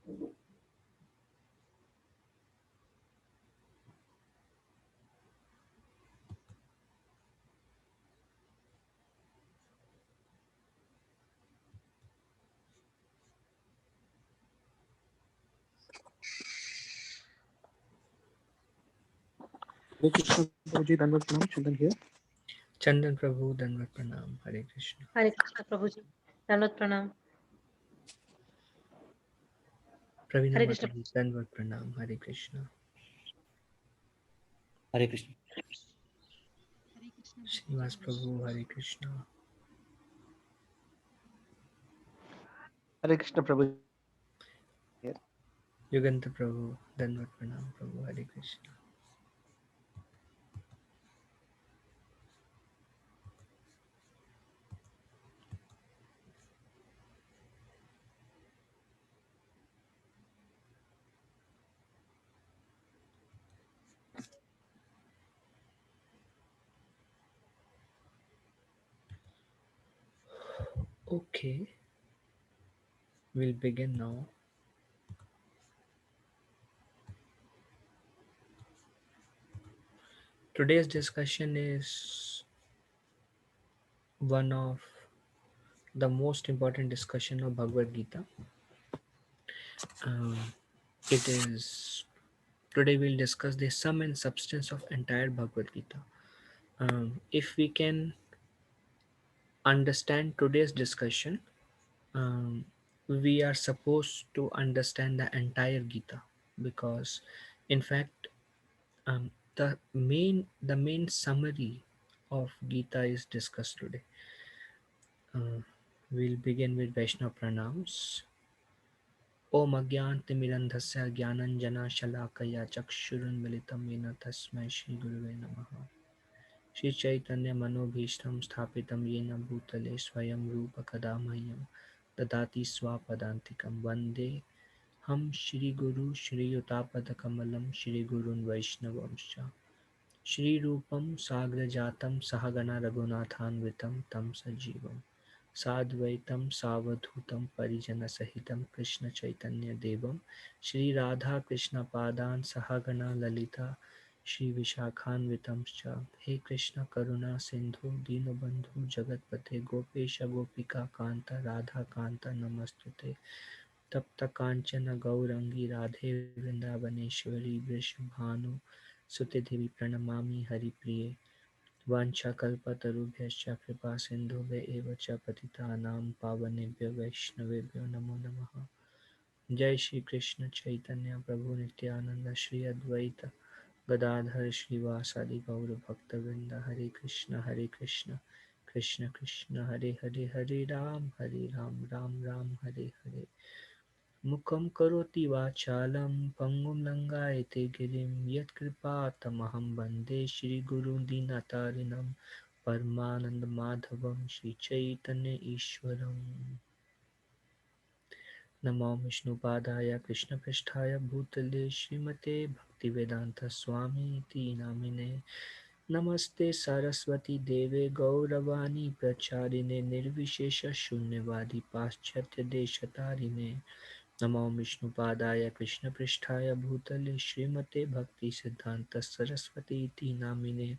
Hare Krishna Prabhuji, Dandavat Pranam, Chandan here. Chandan Prabhu, Danvat Pranam, Hare Krishna. Hare Krishna Prabhuji. Dandavat Pranam. Pravina Hare Krishna. Mataji, Danvat Pranam, Hare Krishna. Hare Krishna. Srinivas Prabhu, Hare Krishna. Hare Krishna Prabhuji here. Yuganta Prabhu, Danvat Pranam, Prabhu, Hare Krishna. Okay, we'll begin now. Today's discussion is one of the most important discussion of Bhagavad Gita. Um, it is today we'll discuss the sum and substance of entire Bhagavad Gita. If we can understand today's discussion, um, we are supposed to understand the entire Gita, because in fact the main summary of Gita is discussed today. Uh, we'll begin with Vaishnav pranams. Om Agyantimirandhasya Gyananjana Shalakaya Chakshurunmilitam Yena Tasmai Shri Gurave Namaha. Shri Chaitanya Manobhishtam Sthapitam Yena Bhutale Swayam Rupa Kadamahyam Dadati Swapadantikam Vande Ham Shri Guru Shri Yutapadakamalam Shri Gurun Vaishnavamscha Shri Rupam Sagrajatam Sahagana Raghunathanvitam Tam Sajivam Sadvaitam Savadhutam Parijana Sahitam Krishna Chaitanya Devam Shri Radha Krishna Padan Sahagana Lalita Shri Vishakhanvitamscha He Krishna Karuna Sindhu Dinabandhu Jagatpate Gopesha Gopika Kanta Radha Kanta Namastute तप्त कांचन गौरंगी राधे वृंदावनेश्वरी वृषभानु सुते देवी प्रणमामि हरिप्रिये वाञ्छाकल्पतरुभ्यश्च कृपा सिन्धुभ्य एव च पतितानां पावनेभ्यो वैष्णवेभ्यो नमो नमः। जय श्री कृष्ण चैतन्य प्रभु नित्यानंद श्री अद्वैत गदाधर श्रीवासादि गौर भक्तवृंद हरे कृष्ण कृष्ण कृष्ण हरे हरे हरे राम राम राम हरे हरे। मुखं करोति वाचालं पङ्गुं लङ्घयते गिरिं यत्कृपातमहं वन्दे श्रीगुरुं दीनतारिणं परमानन्दमाधवं श्रीचैतन्य ईश्वरम्। नमो विष्णुपादाय कृष्णपृष्ठाय भूतले श्रीमते भक्तिवेदान्तस्वामीति नामिने नमस्ते सरस्वती देवे गौरवाणी प्रचारिणे निर्विशेष शून्यवादी पाश्चात्य देशतारिणे नमो विष्णुपादाय कृष्णपृष्ठाय भूतले श्रीमते भक्तिसिद्धान्तसरस्वतीति नामिने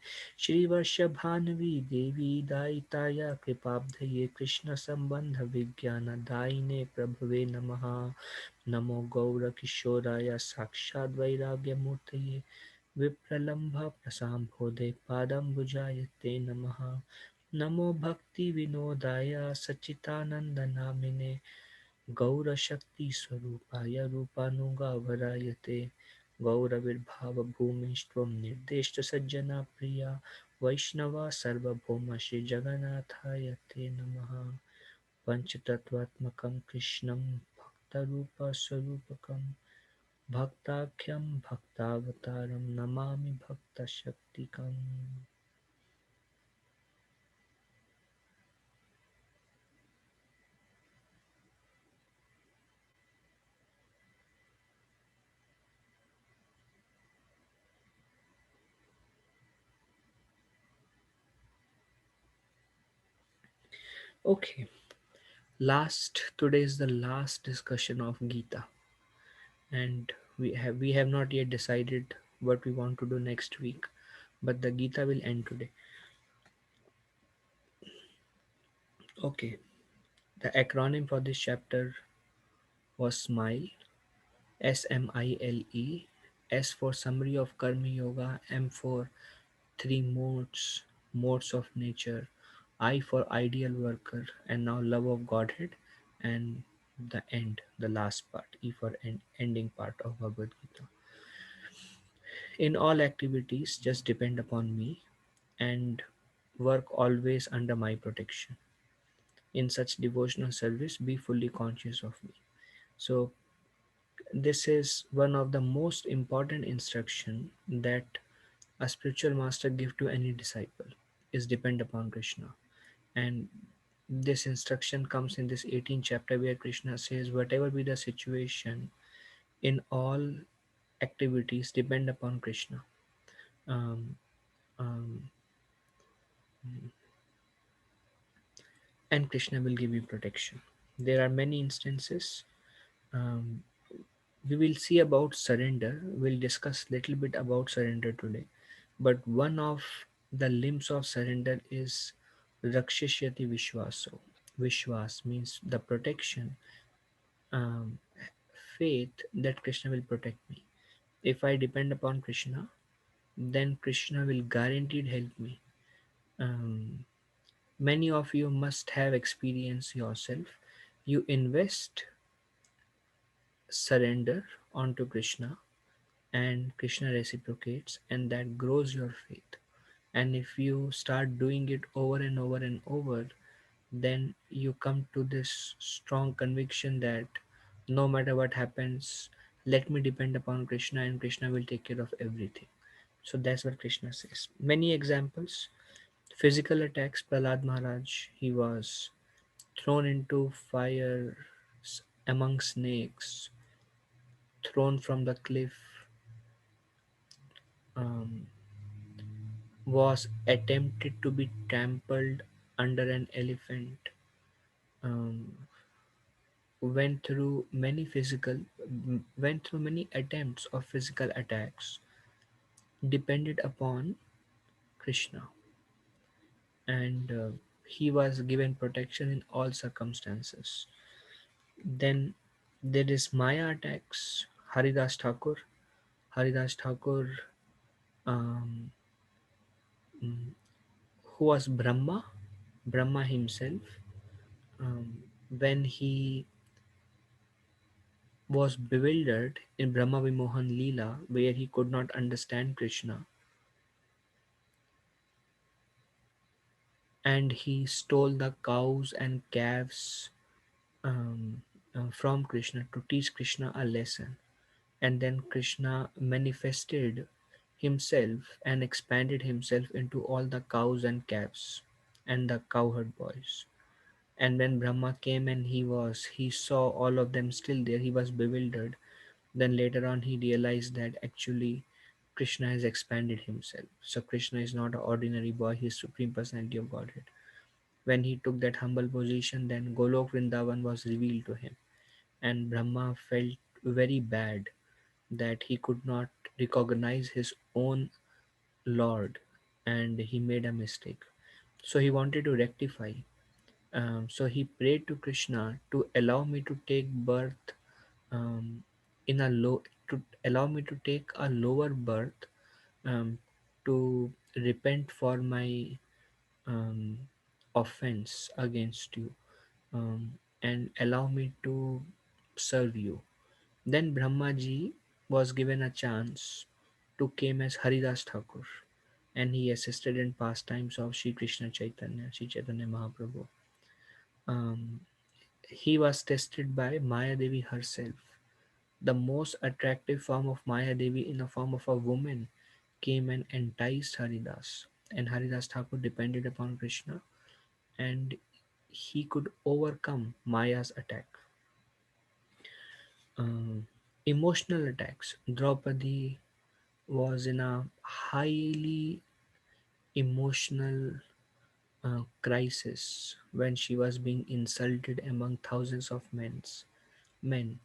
श्रीवर्षभानुवी देवी दायिताय कृपाब्धये कृष्णसम्बन्धविज्ञानदायिने प्रभवे नमः। नमो गौरकिशोराय साक्षाद्वैराग्यमूर्तये विप्रलम्भप्रसाम्भोधे पादम्बुजाय ते नमः। नमो भक्तिविनोदाय सच्चिदानन्दनामिने गौरशक्तिस्वरूपाय रूपानुगावराय ते गौरविर्भावभूमिष्त्वं निर्दिष्टसज्जना प्रिया वैष्णवा सार्वभौम श्रीजगन्नाथाय ते नमः। पञ्चतत्त्वात्मकं कृष्णं भक्तरूपस्वरूपकं भक्ताख्यं भक्तावतारं Namami भक्तशक्तिकम्। Okay, today is the last discussion of Gita. and we have not yet decided what we want to do next week, but the Gita will end today. Okay, the acronym for this chapter was SMILE. SMILE. S for summary of Karma Yoga. M for three modes of nature. I for ideal worker, and now love of Godhead, and the end, the last part, E for ending part of Bhagavad Gita. In all activities, just depend upon me and work always under my protection. In such devotional service, be fully conscious of me. So this is one of the most important instruction that a spiritual master give to any disciple, is depend upon Krishna. And this instruction comes in this 18th chapter, where Krishna says, whatever be the situation, in all activities depend upon Krishna. um, um, and Krishna will give you protection. There are many instances. um, we will see about surrender. We'll discuss little bit about surrender today. But one of the limbs of surrender is Rakshishyati Vishwaso. Vishwas means the protection, um, faith that Krishna will protect me. If I depend upon Krishna, then Krishna will guaranteed help me. Um, Many of you must have experienced yourself. You invest surrender onto Krishna, and Krishna reciprocates, and that grows your faith. And if you start doing it over and over and over, then you come to this strong conviction that no matter what happens, let me depend upon Krishna, and Krishna will take care of everything. So that's what Krishna says. Many examples. Physical attacks. Prahlad Maharaj, he was thrown into fire among snakes, thrown from the cliff, um, was attempted to be trampled under an elephant, um, went through many went through many attempts of physical attacks, depended upon Krishna, and he was given protection in all circumstances. Then there is Maya attacks. Haridas Thakur, um, mm, who was Brahma himself, when he was bewildered in Brahma Vimohan Leela, where he could not understand Krishna, and he stole the cows and calves, um, from Krishna to teach Krishna a lesson. And then Krishna manifested himself and expanded himself into all the cows and calves and the cowherd boys. And when Brahma came and he saw all of them still there, he was bewildered. Then later on, he realized that actually Krishna has expanded himself. So Krishna is not an ordinary boy, he is Supreme Personality of Godhead. When he took that humble position, then Golok Vrindavan was revealed to him. And Brahma felt very bad that he could not recognize his own Lord, and he made a mistake. So he wanted to rectify. So he prayed to Krishna to allow me to take birth, um, in a low to allow me to take a lower birth, um, to repent for my, um, offense against you, and allow me to serve you. Then Brahmaji was given a chance to came as Haridas Thakur, and he assisted in pastimes of Sri Chaitanya Mahaprabhu. Um, he was tested by Maya Devi herself. The most attractive form of Maya Devi, in the form of a woman, came and enticed Haridas, and Haridas Thakur depended upon Krishna, and he could overcome Maya's attack. Um, Emotional attacks. Draupadi was in a highly emotional crisis when she was being insulted among thousands of men.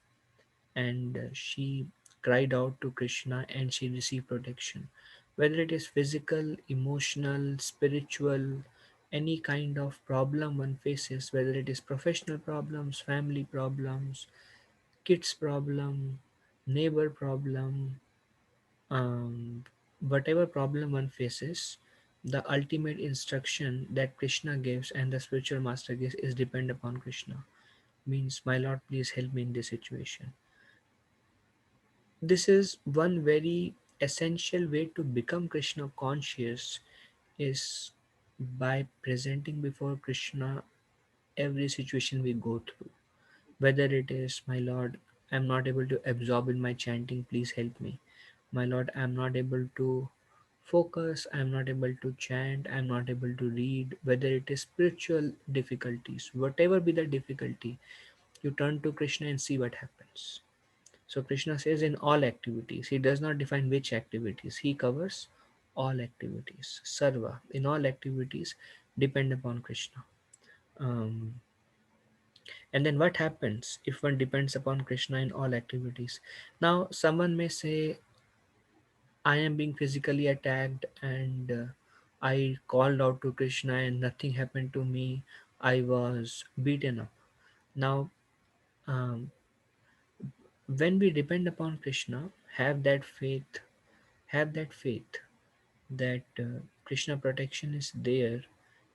and she cried out to Krishna and she received protection. Whether it is physical, emotional, spiritual, any kind of problem one faces, whether it is professional problems, family problems, kids problem, neighbor problem, um, whatever problem one faces, the ultimate instruction that Krishna gives and the spiritual master gives is depend upon Krishna. Means, my Lord, please help me in this situation. This is one very essential way to become Krishna conscious is by presenting before Krishna every situation we go through. Whether it is, my Lord, I'm not able to absorb in my chanting, please help me. My Lord, I'm not able to focus, I'm not able to chant, I'm not able to read. Whether it is spiritual difficulties, whatever be the difficulty, you turn to Krishna and see what happens. So Krishna says in all activities, he does not define which activities, he covers all activities. Sarva, in all activities, depend upon Krishna. Um, and then what happens if one depends upon Krishna in all activities? Now, someone may say, I am being physically attacked and I called out to Krishna and nothing happened to me. I was beaten up. Now, um, when we depend upon Krishna, have that faith that Krishna protection is there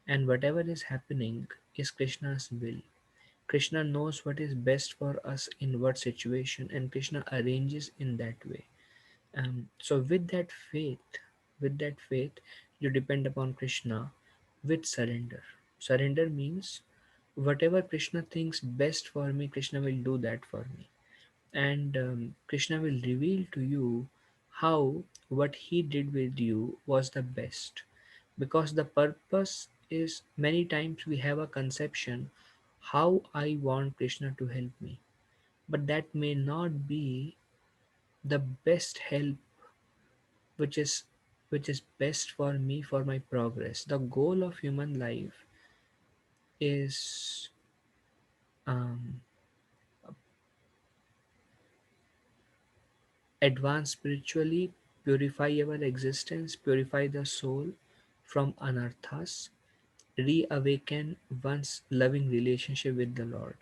and whatever is happening is Krishna's will. Krishna knows what is best for us in what situation and Krishna arranges in that way. So with that faith, you depend upon Krishna with surrender. Surrender means whatever Krishna thinks best for me, Krishna will do that for me. And Krishna will reveal to you how what he did with you was the best. Because the purpose is many times we have a conception how I want Krishna to help me. But that may not be the best help which is best for me for my progress. The goal of human life is um, advance spiritually, purify our existence, purify the soul from anarthas, reawaken one's loving relationship with the Lord,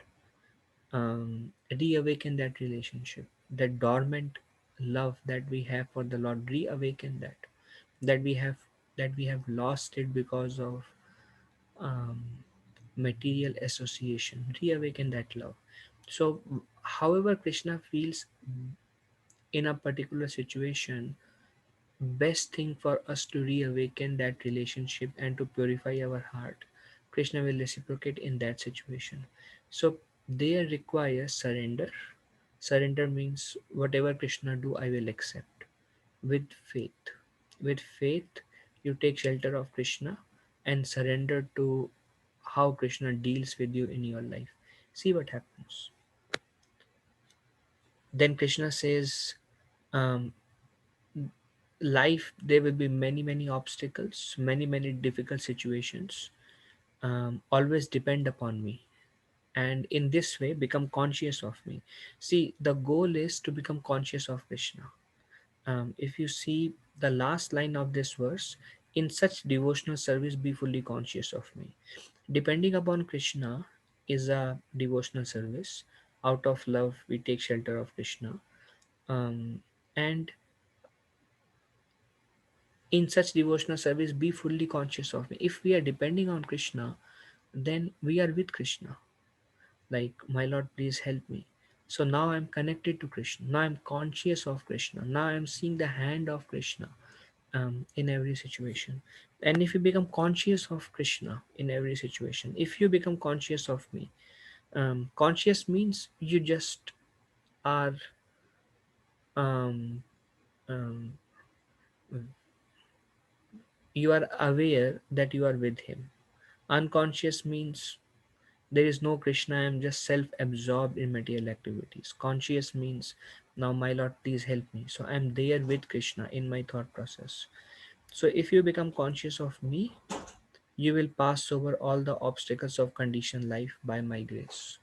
reawaken that relationship, that dormant love that we have for the Lord, reawaken that we have that we have lost it because of um, material association, reawaken that love. So however Krishna feels in a particular situation, best thing for us to reawaken that relationship and to purify our heart, Krishna will reciprocate in that situation. So there requires surrender. Surrender means whatever Krishna do I will accept with faith. With faith you take shelter of Krishna and surrender to how Krishna deals with you in your life. See what happens. Then Krishna says, um, life there will be many obstacles, many difficult situations. Always depend upon me, and in this way become conscious of me. See, the goal is to become conscious of Krishna. If you see the last line of this verse, in such devotional service be fully conscious of me. Depending upon Krishna is a devotional service. Out of love we take shelter of Krishna, and in such devotional service be fully conscious of me. If we are depending on Krishna, then we are with Krishna. Like, my Lord, please help me. So now I'm connected to Krishna, now I'm conscious of Krishna, now I'm seeing the hand of Krishna in every situation. And if you become conscious of Krishna in every situation, if you become conscious of me, conscious means you just are um, um, you are aware that you are with him. Unconscious means there is no Krishna, I am just self absorbed in material activities. Conscious means, now my Lord, please help me. So I am there with Krishna in my thought process. So if you become conscious of me, you will pass over all the obstacles of conditioned life by my grace.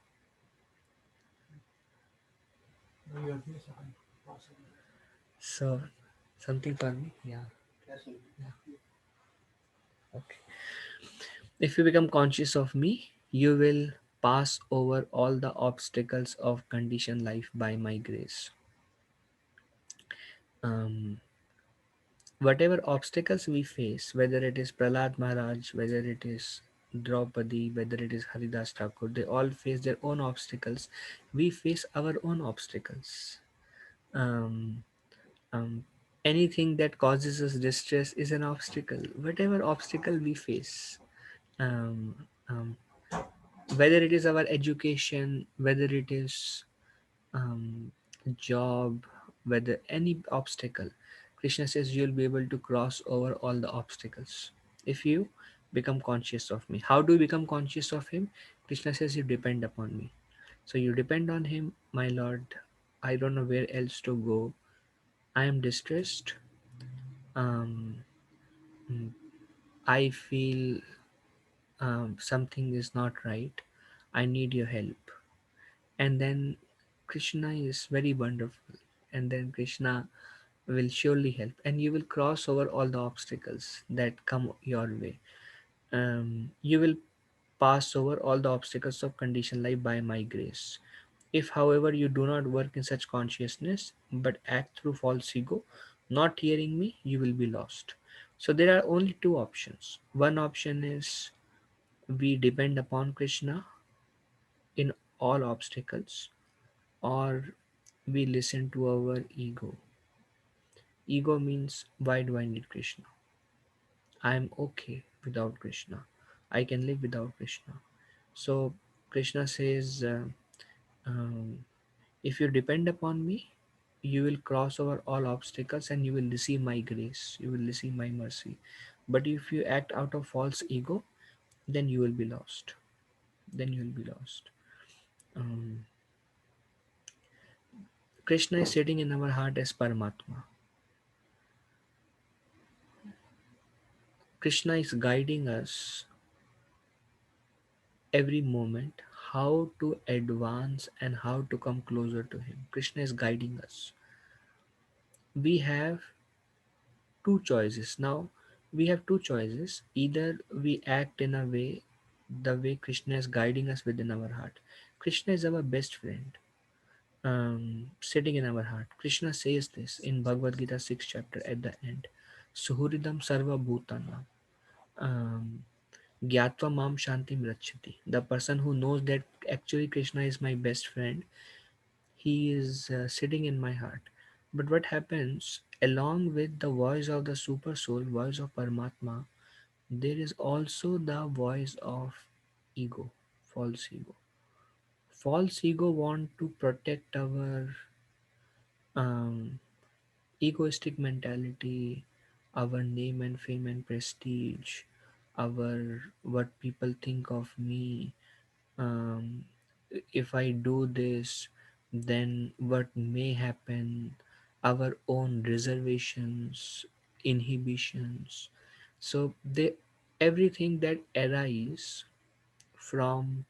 So, something for me? Yeah. Yeah. Okay. If you become conscious of me, you will pass over all the obstacles of conditioned life by my grace. Um, Whatever obstacles we face, whether it is Prahlad Maharaj, whether it is Draupadi, whether it is Haridas Thakur, they all face their own obstacles. We face our own obstacles. Um, um, Anything that causes us distress is an obstacle. Whatever obstacle we face, um, um, whether it is our education, whether it is um, job, whether any obstacle, Krishna says you'll be able to cross over all the obstacles if you become conscious of me. How do you become conscious of him? Krishna says you depend upon me. So you depend on him, my Lord. I don't know where else to go. I am distressed. Um, mm, I feel something is not right. I need your help. And then Krishna is very wonderful. And then Krishna will surely help, and you will cross over all the obstacles that come your way. You will pass over all the obstacles of conditioned life by my grace. If, however, you do not work in such consciousness but act through false ego, not hearing me, you will be lost. So there are only two options. One option is we depend upon Krishna in all obstacles, or we listen to our ego. Ego means, why do I need Krishna? I am okay without Krishna. I can live without Krishna. So Krishna says, um, if you depend upon me, you will cross over all obstacles and you will receive my grace. You will receive my mercy. But if you act out of false ego, then you will be lost. Then you will be lost. Um, Krishna is sitting in our heart as Paramatma. Krishna is guiding us every moment how to advance and how to come closer to him. Krishna is guiding us. We have two choices. Now we have two choices. Either we act in a way, the way Krishna is guiding us within our heart. Krishna is our best friend, sitting in our heart. Krishna says this in Bhagavad Gita 6th chapter at the end. Suhuridam sarva bhutanam. Um, Gyatva mam shantim rachati. The person who knows that actually Krishna is my best friend, he is sitting in my heart. But what happens along with the voice of the super soul, voice of Paramatma, there is also the voice of ego, false ego. False ego want to protect our um, egoistic mentality, our name and fame and prestige, our what people think of me. um, if I do this, then what may happen, our own reservations, inhibitions. So they, everything that arise from,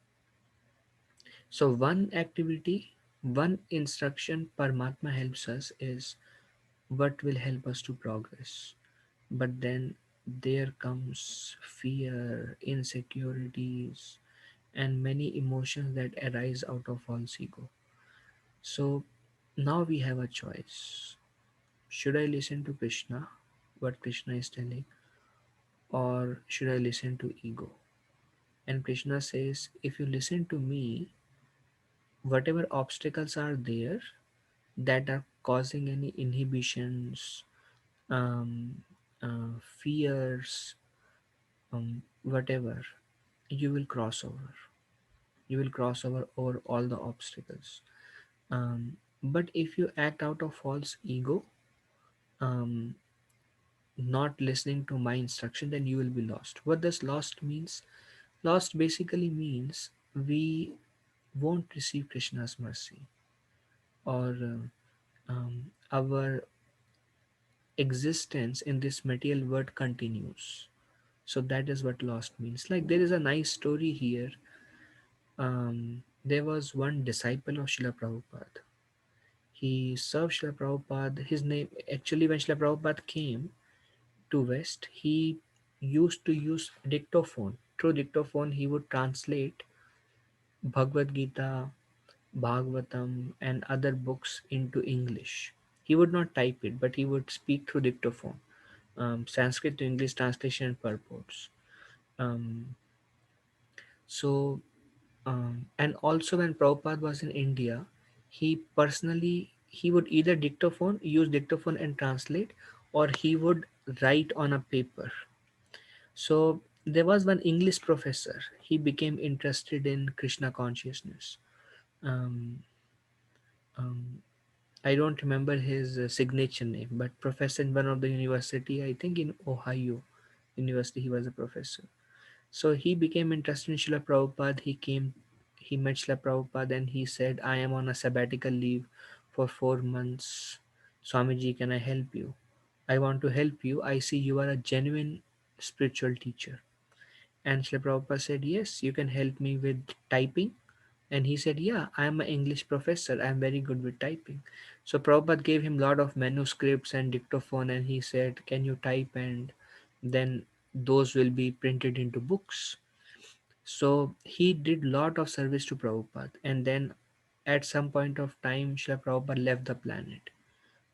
so one activity, one instruction Paramatma helps us is what will help us to progress. But then there comes fear, insecurities, and many emotions that arise out of false ego. So now we have a choice. Should I listen to Krishna, what Krishna is telling, or should I listen to ego? And Krishna says, if you listen to me, whatever obstacles are there that are causing any inhibitions, um, fears, whatever, you will cross over. You will cross over all the obstacles. But if you act out of false ego, um, not listening to my instruction, then you will be lost. What does lost means? Lost basically means we won't receive Krishna's mercy, or our existence in this material world continues. So that is what lost means. Like there is a nice story here. There was one disciple of Srila Prabhupada. He served Srila Prabhupada. His name actually, when Srila Prabhupada came to West, he used to use dictaphone. Through dictaphone, he would translate Bhagavad Gita, Bhagavatam, and other books into English. He would not type it, but he would speak through dictaphone. Sanskrit to English translation and purports. Um, so, and also when Prabhupada was in India, he would either use dictaphone and translate, or he would write on a paper. So there was one English professor. He became interested in Krishna consciousness. Um, um, I don't remember his signature name, but professor in one of the university, I think in Ohio University, he was a professor. So he became interested in Srila Prabhupada. He met Srila Prabhupada and he said, I am on a sabbatical leave for 4 months. Swamiji, can I help you? I want to help you. I see you are a genuine spiritual teacher. And Srila Prabhupada said, yes, you can help me with typing. And he said, yeah, I am an English professor. I am very good with typing. So Prabhupada gave him a lot of manuscripts and dictaphone, and he said, can you type? And then those will be printed into books. So he did lot of service to Prabhupada. And then at some point of time, Srila Prabhupada left the planet.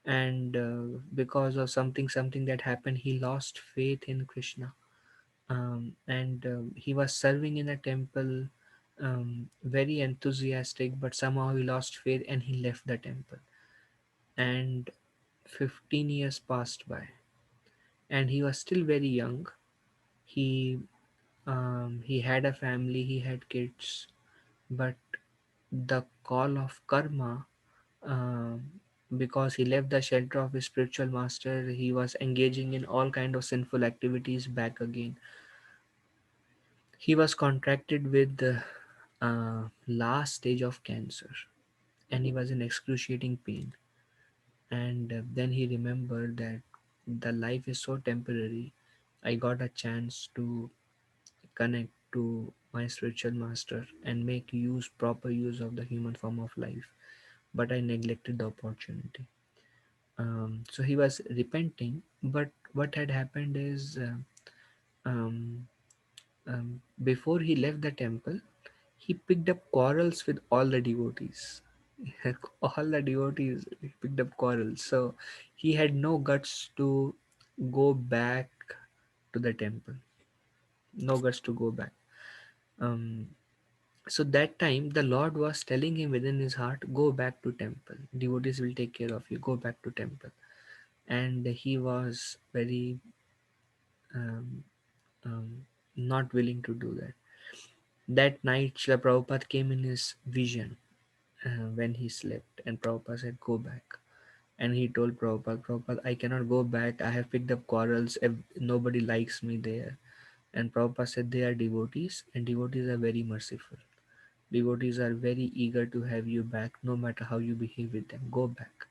And because of something that happened, he lost faith in Krishna. And he was serving in a temple, very enthusiastic, but somehow he lost faith and he left the temple. And 15 years passed by, and he was still very young. He he had a family, he had kids, but the call of karma, um, because he left the shelter of his spiritual master, he was engaging in all kind of sinful activities back again. He was contracted with the last stage of cancer, and he was in excruciating pain. And then he remembered that the life is so temporary. I got a chance to connect to my spiritual master and make proper use of the human form of life, but I neglected the opportunity. So he was repenting, but what had happened is, um, before he left the temple, he picked up quarrels with all the devotees. All the devotees picked up quarrels. So he had no guts to go back to the temple. No guts to go back. Um, so that time the Lord was telling him within his heart, go back to temple. Devotees will take care of you. Go back to temple. And he was very um, um, not willing to do that. That night, Srila Prabhupada came in his vision when he slept, and Prabhupada said, go back. And he told Prabhupada, I cannot go back. I have picked up quarrels. Nobody likes me there. And Prabhupada said, they are devotees, and devotees are very merciful. Devotees are very eager to have you back, no matter how you behave with them. Go back.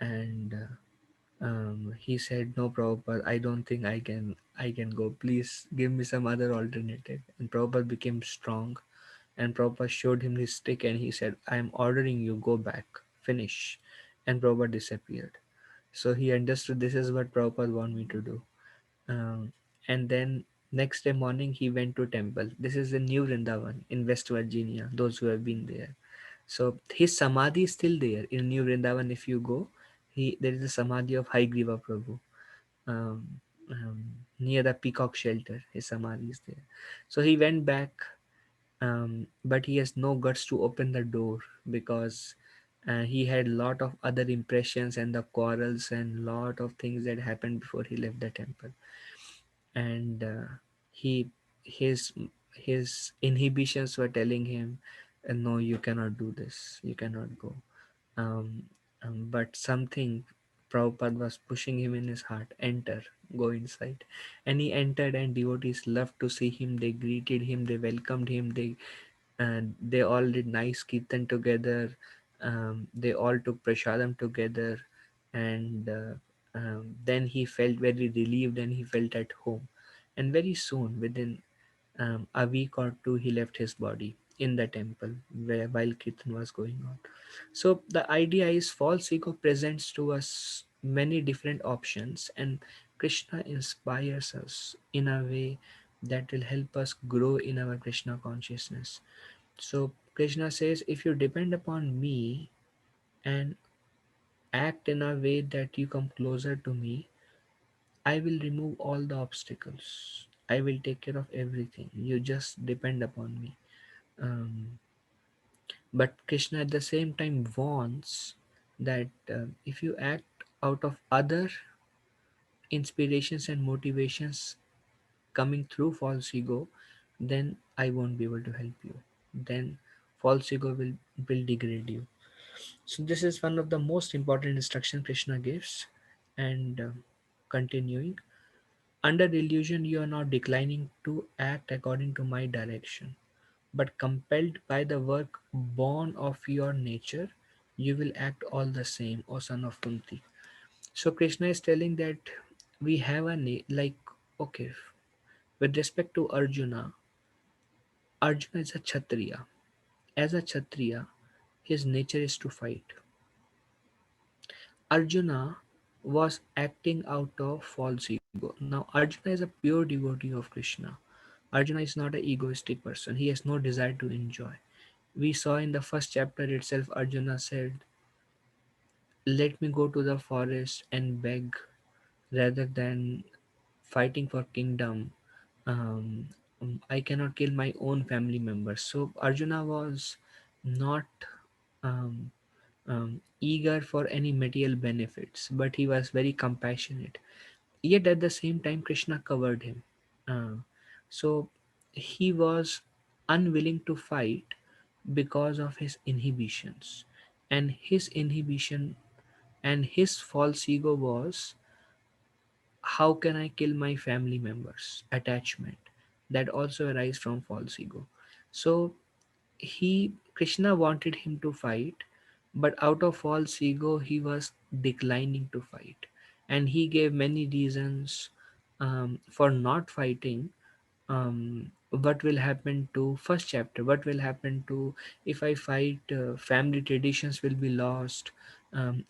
And he said, no, Prabhupada, I don't think I can go. Please give me some other alternative. And Prabhupada became strong, and Prabhupada showed him his stick and he said, I am ordering you, go back, finish. And Prabhupada disappeared. So he understood this is what Prabhupada want me to do. Um, and then next day morning he went to temple. This is in New Vrindavan in West Virginia, those who have been there. So his samadhi is still there in New Vrindavan. If you go, there is a samadhi of Haigriva Prabhu, um, near the peacock shelter. His samadhi is there. So he went back, but he has no guts to open the door because he had lot of other impressions and the quarrels and lot of things that happened before he left the temple. And he his his inhibitions were telling him, no, you cannot do this, you cannot go. um, but something, Prabhupada was pushing him in his heart, enter, go inside. And he entered, and devotees loved to see him. They greeted him, they welcomed him, they all did nice kirtan together. They all took prasadam together, and then he felt very relieved and he felt at home. And very soon, within a week or two, he left his body. in the temple where while Kirtan was going on. So the idea is false ego presents to us many different options, and Krishna inspires us in a way that will help us grow in our Krishna consciousness. So Krishna says, if you depend upon me and act in a way that you come closer to me, I will remove all the obstacles. I will take care of everything. You just depend upon me. Um, but Krishna at the same time warns that if you act out of other inspirations and motivations coming through false ego, then I won't be able to help you. Then false ego will degrade you. So this is one of the most important instruction Krishna gives. And continuing, under illusion you are not declining to act according to my direction, but compelled by the work born of your nature, you will act all the same, O son of Kunti. So Krishna is telling that we have like, okay, with respect to Arjuna, Arjuna is a Kshatriya. As a Kshatriya, his nature is to fight. Arjuna was acting out of false ego. Now, Arjuna is a pure devotee of Krishna. Arjuna is not an egoistic person. He has no desire to enjoy. We saw in the first chapter itself, Arjuna said, let me go to the forest and beg rather than fighting for kingdom. Um, I cannot kill my own family members. So Arjuna was not um, eager for any material benefits, but he was very compassionate. Yet at the same time, Krishna covered him. Uh, so he was unwilling to fight because of his inhibitions. And his inhibition and his false ego was, how can I kill my family members? Attachment. That also arise from false ego. So Krishna wanted him to fight, but out of false ego he was declining to fight, and he gave many reasons for not fighting. What will happen to first chapter, what will happen to, if I fight, family traditions will be lost.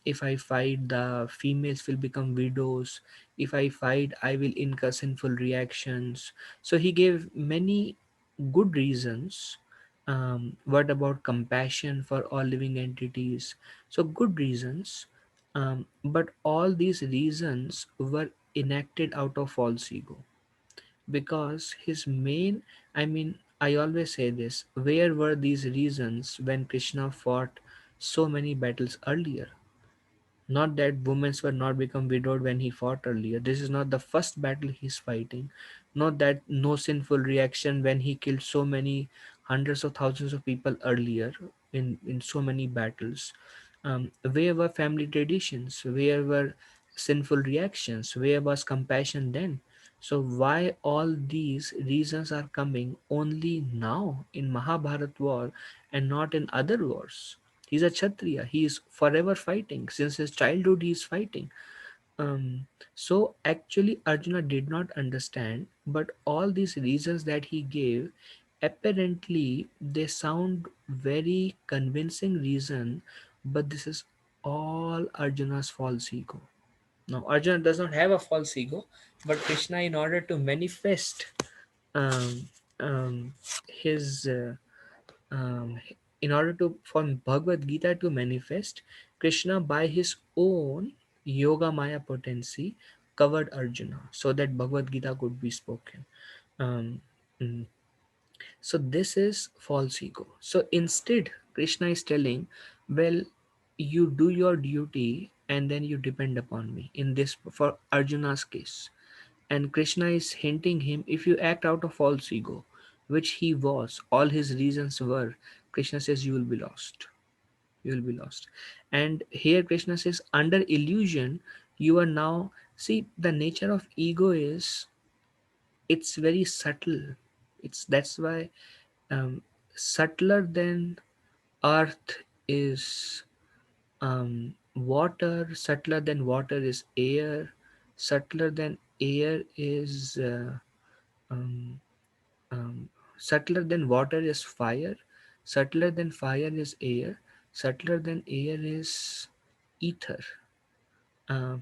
If I fight, the females will become widows. If I fight, I will incur sinful reactions. So he gave many good reasons. What about compassion for all living entities? So good reasons. But all these reasons were enacted out of false ego, because his main, I mean, I always say this, where were these reasons when Krishna fought so many battles earlier? Not that women were not become widowed when he fought earlier. This is not the first battle he's fighting. Not that no sinful reaction when he killed so many hundreds of thousands of people earlier in so many battles. Where were family traditions? Where were sinful reactions? Where was compassion then? So why all these reasons are coming only now in Mahabharat war and not in other wars? He's a Kshatriya. He is forever fighting. Since his childhood, he is fighting. So actually, Arjuna did not understand, but all these reasons that he gave, apparently they sound very convincing reason, but this is all Arjuna's false ego. Now, Arjuna does not have a false ego, but Krishna, in order to manifest um, um, his um, in order to for Bhagavad Gita to manifest, Krishna by his own yoga maya potency covered Arjuna so that Bhagavad Gita could be spoken. Um, mm, so this is false ego. So instead, Krishna is telling, well, you do your duty and then you depend upon me. In this, for Arjuna's case, and Krishna is hinting him, if you act out of false ego, which he was, all his reasons were, Krishna says you will be lost. You will be lost. And here Krishna says, under illusion, you are now, see, the nature of ego is, it's very subtle. It's that's why subtler than earth is water, subtler than water is air, subtler than air is um, um, subtler than water is fire, Subtler than fire is air, subtler than air is ether,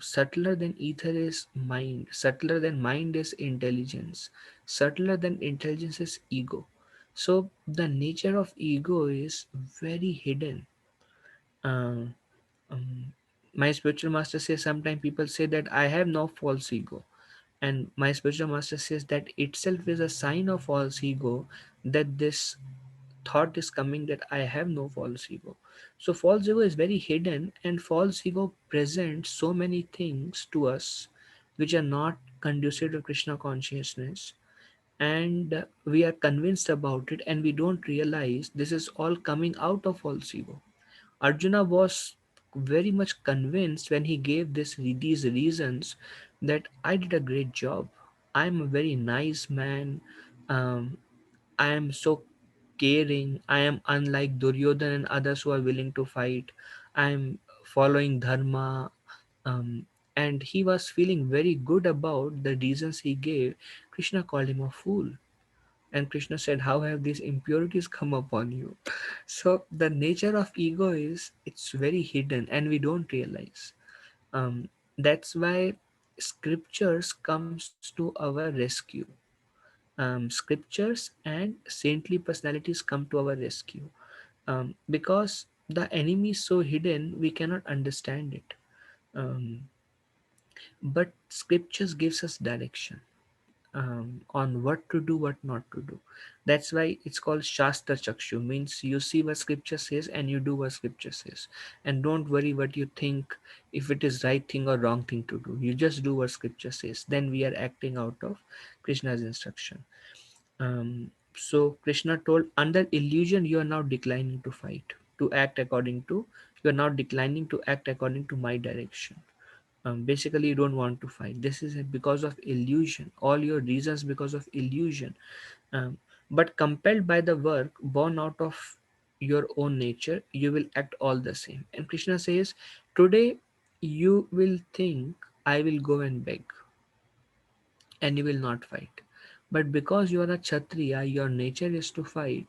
subtler than ether is mind, subtler than mind is intelligence, subtler than intelligence is ego. So the nature of ego is very hidden. Um, um, my spiritual master says sometimes people say that I have no false ego, and my spiritual master says that itself is a sign of false ego, that this thought is coming that I have no false ego. So false ego is very hidden, and false ego presents so many things to us which are not conducive to Krishna consciousness, and we are convinced about it, and we don't realize this is all coming out of false ego. Arjuna was very much convinced when he gave these reasons that I did a great job. I'm a very nice man. Um, I am so caring. I am unlike Duryodhan and others who are willing to fight. I am following dharma. Um, and he was feeling very good about the reasons he gave. Krishna called him a fool. And Krishna said, how have these impurities come upon you? So the nature of ego is it's very hidden and we don't realize. That's why scriptures comes to our rescue. Scriptures and saintly personalities come to our rescue, because the enemy is so hidden we cannot understand it. Um, but scriptures gives us direction, on what to do, what not to do. That's why it's called Shastra Chakshu, means you see what scripture says and you do what scripture says. And don't worry what you think, if it is right thing or wrong thing to do. You just do what scripture says. Then we are acting out of Krishna's instruction. So Krishna told, under illusion, you are now declining to fight, to act according to, you are now declining to act according to my direction. Basically, you don't want to fight. This is because of illusion. All your reasons because of illusion. Um, but compelled by the work born out of your own nature, you will act all the same. And Krishna says, today you will think, I will go and beg, and you will not fight. But because you are a Kshatriya, your nature is to fight.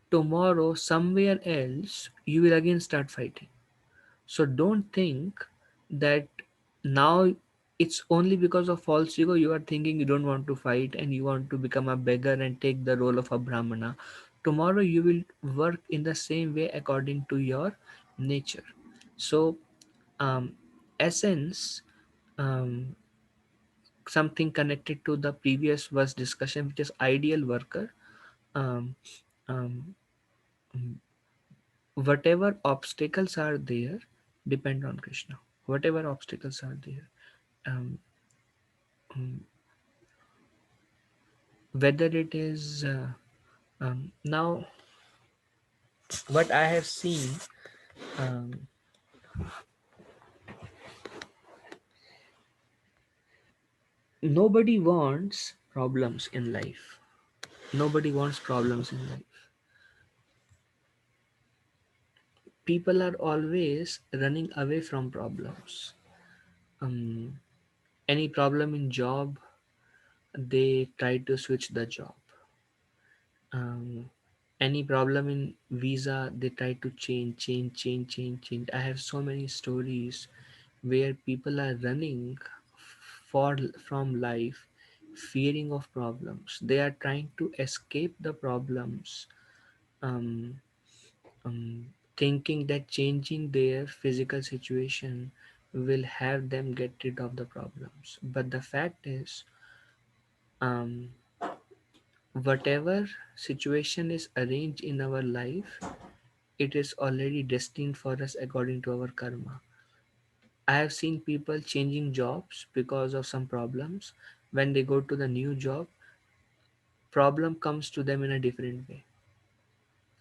Tomorrow, somewhere else, you will again start fighting. So don't think that now it's only because of false ego you are thinking you don't want to fight and you want to become a beggar and take the role of a brahmana. Tomorrow you will work in the same way according to your nature. So, um, essence, um, something connected to the previous verse discussion, which is ideal worker. Um, um, mm, Whatever obstacles are there, depend on Krishna. Whatever obstacles are there, um, um, whether it is now what I have seen, um, nobody wants problems in life. Nobody wants problems in life. People are always running away from problems. Um, any problem in job, they try to switch the job. um, any problem in visa, they try to change. I have so many stories where people are running for from life, fearing of problems. They are trying to escape the problems, um, um, thinking that changing their physical situation will have them get rid of the problems. But the fact is, um, whatever situation is arranged in our life, it is already destined for us according to our karma. I have seen people changing jobs because of some problems. When they go to the new job, problem comes to them in a different way.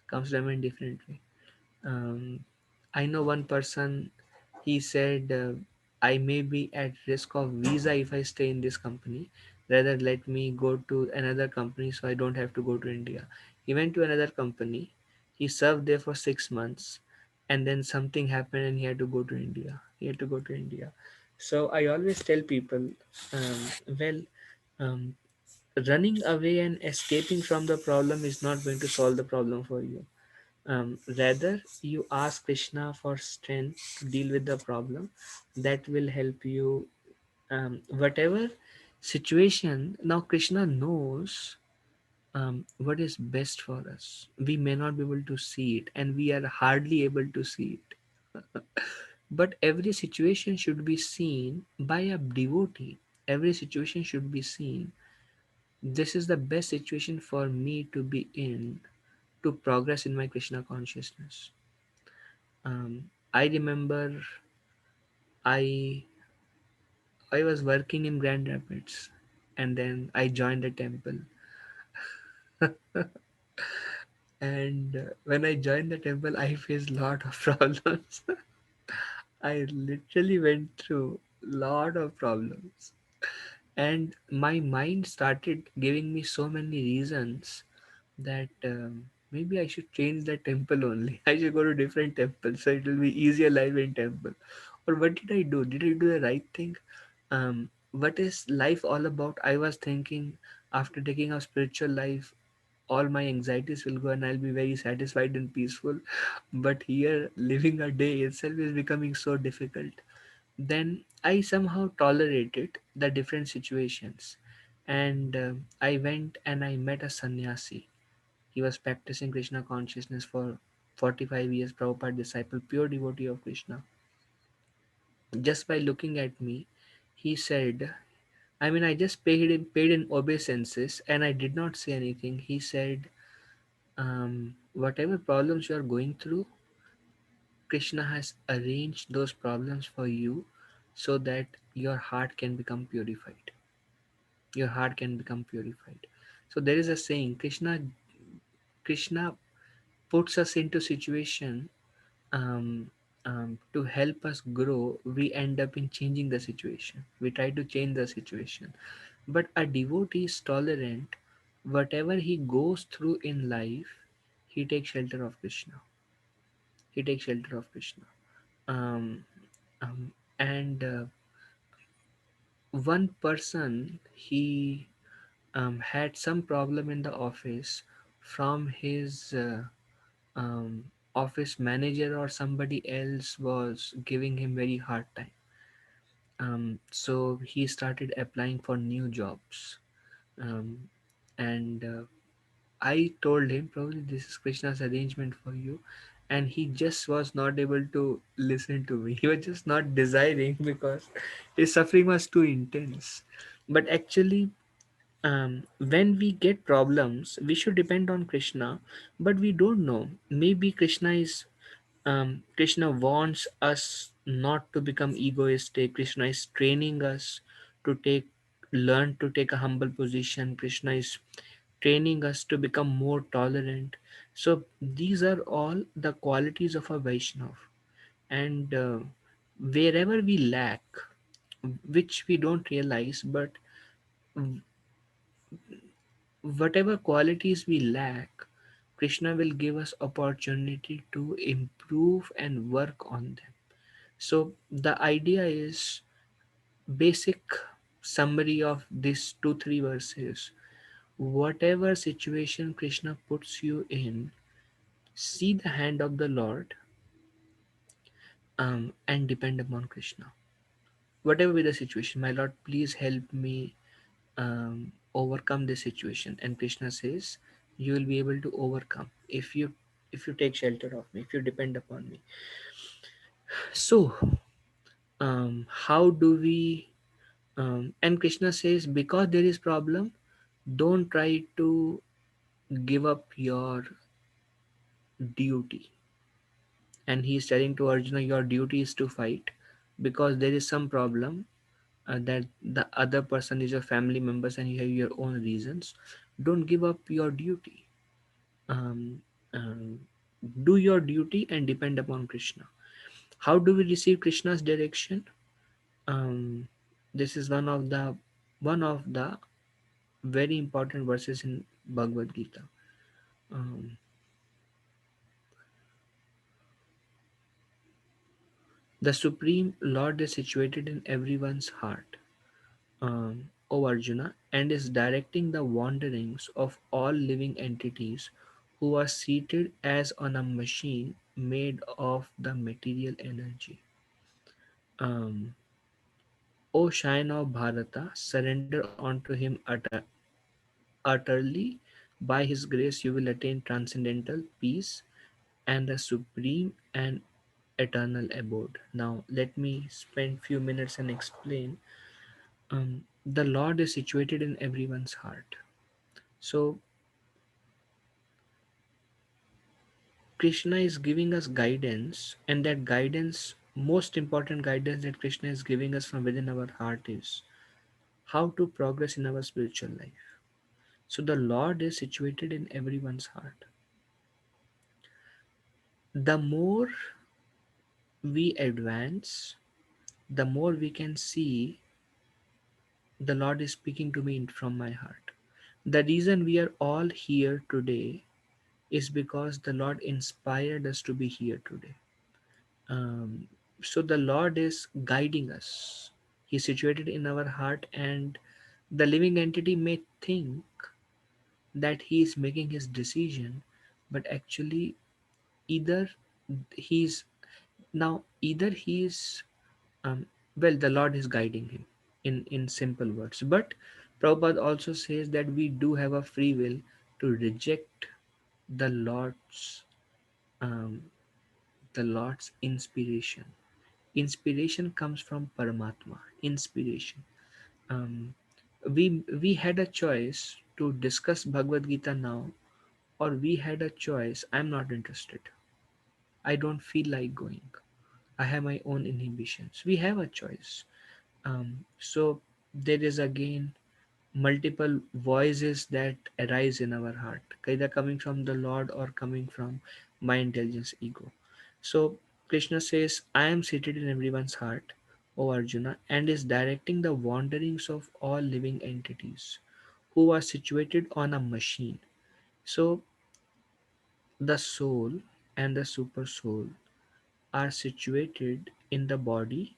Comes to them in a different way. Um, I know one person. He said, "I may be at risk of visa if I stay in this company. Rather, let me go to another company so I don't have to go to India." He went to another company. He served there for 6 months, and then something happened, and he had to go to India. He had to go to India. So I always tell people, um, well, um, running away and escaping from the problem is not going to solve the problem for you. Rather, you ask Krishna for strength to deal with the problem. That will help you. Whatever situation, now Krishna knows what is best for us. We may not be able to see it, and we are hardly able to see it. But every situation should be seen by a devotee. Every situation should be seen. This is the best situation for me to be in to progress in my Krishna consciousness. I remember I I was working in Grand Rapids, and then I joined a temple. And when I joined the temple, I faced lot of problems. I literally went through lot of problems, and my mind started giving me so many reasons that maybe I should change the temple only. I should go to different temple so it will be easier life in temple. Or what did I do? Did I do the right thing? What is life all about? I was thinking after taking up spiritual life, all my anxieties will go and I'll be very satisfied and peaceful. But here, living a day itself is becoming so difficult. Then I somehow tolerated the different situations, and I went and I met a sannyasi. He was practicing Krishna consciousness for 45 years, Prabhupada disciple, pure devotee of Krishna. Just by looking at me, he said, I just paid in obeisances and I did not say anything. He said, whatever problems you are going through, Krishna has arranged those problems for you so that your heart can become purified. Your heart can become purified. So there is a saying, Krishna puts us into situation um, to help us grow. We end up in changing the situation. We try to change the situation. But a devotee is tolerant. Whatever he goes through in life, he takes shelter of Krishna. He takes shelter of Krishna. Um, and One person, he had some problem in the office from his office manager or somebody else was giving him very hard time. So he started applying for new jobs. um, and I told him, probably this is Krishna's arrangement for you. And he just was not able to listen to me. He was just not desiring because his suffering was too intense. But actually, when we get problems, we should depend on Krishna, but we don't know. Maybe Krishna wants us not to become egoistic. Krishna is training us to learn to take a humble position. Krishna is training us to become more tolerant. So these are all the qualities of a Vaishnav. And wherever we lack, which we don't realize, but whatever qualities we lack, Krishna will give us opportunity to improve and work on them. So the idea is, basic summary of these 2 3 verses. Whatever situation Krishna puts you in, see the hand of the Lord, and depend upon Krishna. Whatever be the situation, my Lord, please help me overcome this situation. And Krishna says, you will be able to overcome if you take shelter of me, if you depend upon me. So, how do we? And Krishna says, because there is problem, don't try to give up your duty. And he is telling to Arjuna, your duty is to fight because there is some problem, that the other person is your family members and you have your own reasons. Don't give up your duty. um, um, do your duty and depend upon Krishna. How do we receive Krishna's direction? um, this is one of the very important verses in Bhagavad Gita. um, the Supreme Lord is situated in everyone's heart, O Arjuna, and is directing the wanderings of all living entities who was seated as on a machine made of the material energy. Um, O Shine of Bharata, surrender unto him utterly. By his grace, you will attain transcendental peace and the supreme and eternal abode. Now, let me spend few minutes and explain. The Lord is situated in everyone's heart. So, Krishna is giving us guidance, and that guidance, most important guidance that Krishna is giving us from within our heart is how to progress in our spiritual life. So, the Lord is situated in everyone's heart. The more we advance, the more we can see the Lord is speaking to me from my heart. The reason we are all here today is because the Lord inspired us to be here today. Um, so the Lord is guiding us. He's situated in our heart, and the living entity may think that he is making his decision, but actually, either he's either he is um, well, the Lord is guiding him in simple words. But Prabhupada also says that we do have a free will to reject the Lord's um, inspiration. Inspiration comes from Paramatma. Inspiration. Um, we had a choice to discuss Bhagavad Gita now, or we had a choice. I'm not interested. I don't feel like going. I have my own inhibitions. We have a choice. So there is again multiple voices that arise in our heart, either coming from the Lord or coming from my intelligence ego. So Krishna says, I am seated in everyone's heart, O Arjuna, and is directing the wanderings of all living entities who are situated on a machine. So the soul and the super soul are situated in the body.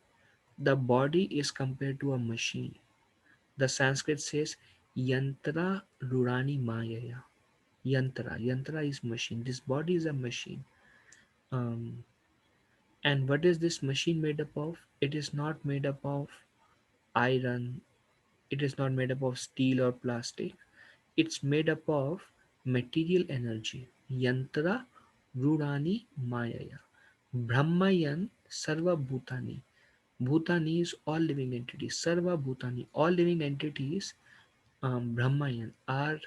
The body is compared to a machine. The Sanskrit says yantra rurani mayaya. Yantra is machine. This body is a machine. Um, and what is this machine made up of? It is not made up of iron. It is not made up of steel or plastic. It's made up of material energy. Yantra rurani mayaya. Brahmayan sarva bhutani. Bhutani is all living entities. Sarva bhutani. All living entities Brahmayan are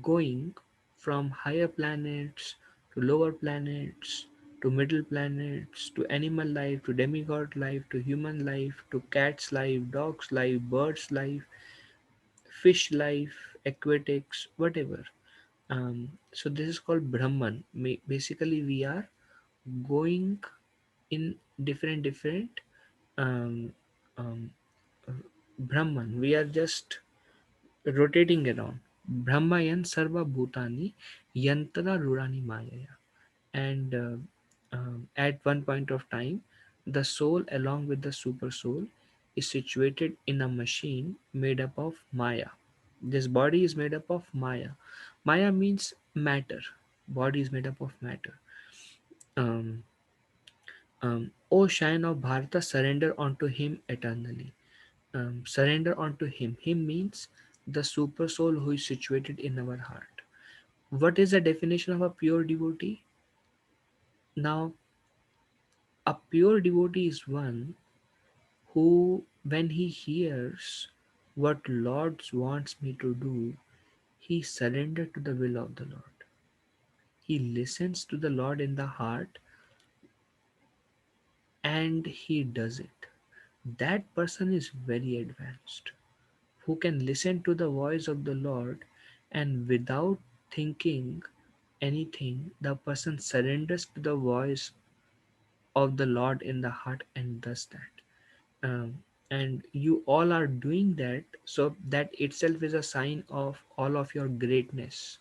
going from higher planets to lower planets to middle planets to animal life to demigod life to human life to cat's life, dog's life, bird's life, fish life, aquatics, whatever. So this is called Brahman. Basically, we are going in different um, um, Brahman. We are just rotating around. Brahmayan Sarva Bhutani Yantra Rurani Mayaya. And at one point of time, the soul, along with the super soul, is situated in a machine made up of Maya. This body is made up of Maya. Maya means matter. Body is made up of matter. Um, O Shine of Bharata, surrender unto him eternally. Surrender unto him. Him means the super soul who is situated in our heart. What is the definition of a pure devotee? Now, a pure devotee is one who, when he hears what Lord wants me to do, he surrenders to the will of the Lord. He listens to the Lord in the heart and he does it. That person is very advanced, who can listen to the voice of the Lord and without thinking anything, the person surrenders to the voice of the Lord in the heart and does that. And you all are doing that, so that itself is a sign of all of your greatness,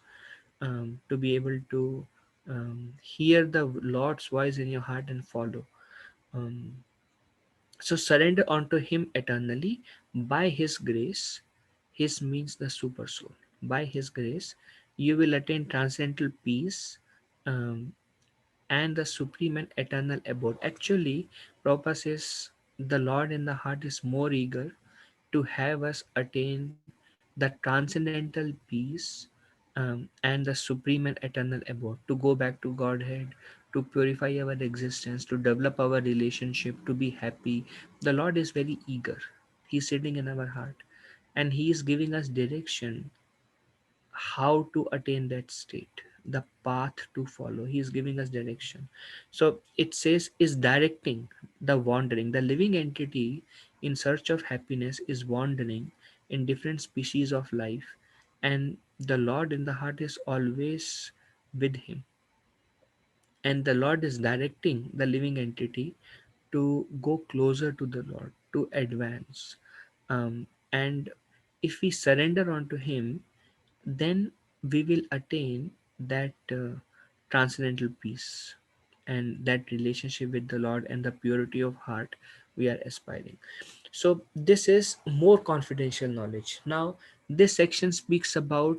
to be able to hear the Lord's voice in your heart and follow. Um, so surrender unto him eternally by his grace. His means the super soul. By his grace, you will attain transcendental peace, um, and the supreme and eternal abode. Actually, Prabhupada says the Lord in the heart is more eager to have us attain the transcendental peace, and the supreme and eternal abode, to go back to Godhead, to purify our existence, to develop our relationship, to be happy. The Lord is very eager. He's sitting in our heart and He is giving us direction how to attain that state, the path to follow. He is giving us direction. So it says is directing the wandering. The living entity in search of happiness is wandering in different species of life, and the Lord in the heart is always with him, and the Lord is directing the living entity to go closer to the Lord, to advance. And if we surrender unto him, then we will attain that transcendental peace and that relationship with the Lord and the purity of heart we are aspiring. So, this is more confidential knowledge. Now, this section speaks about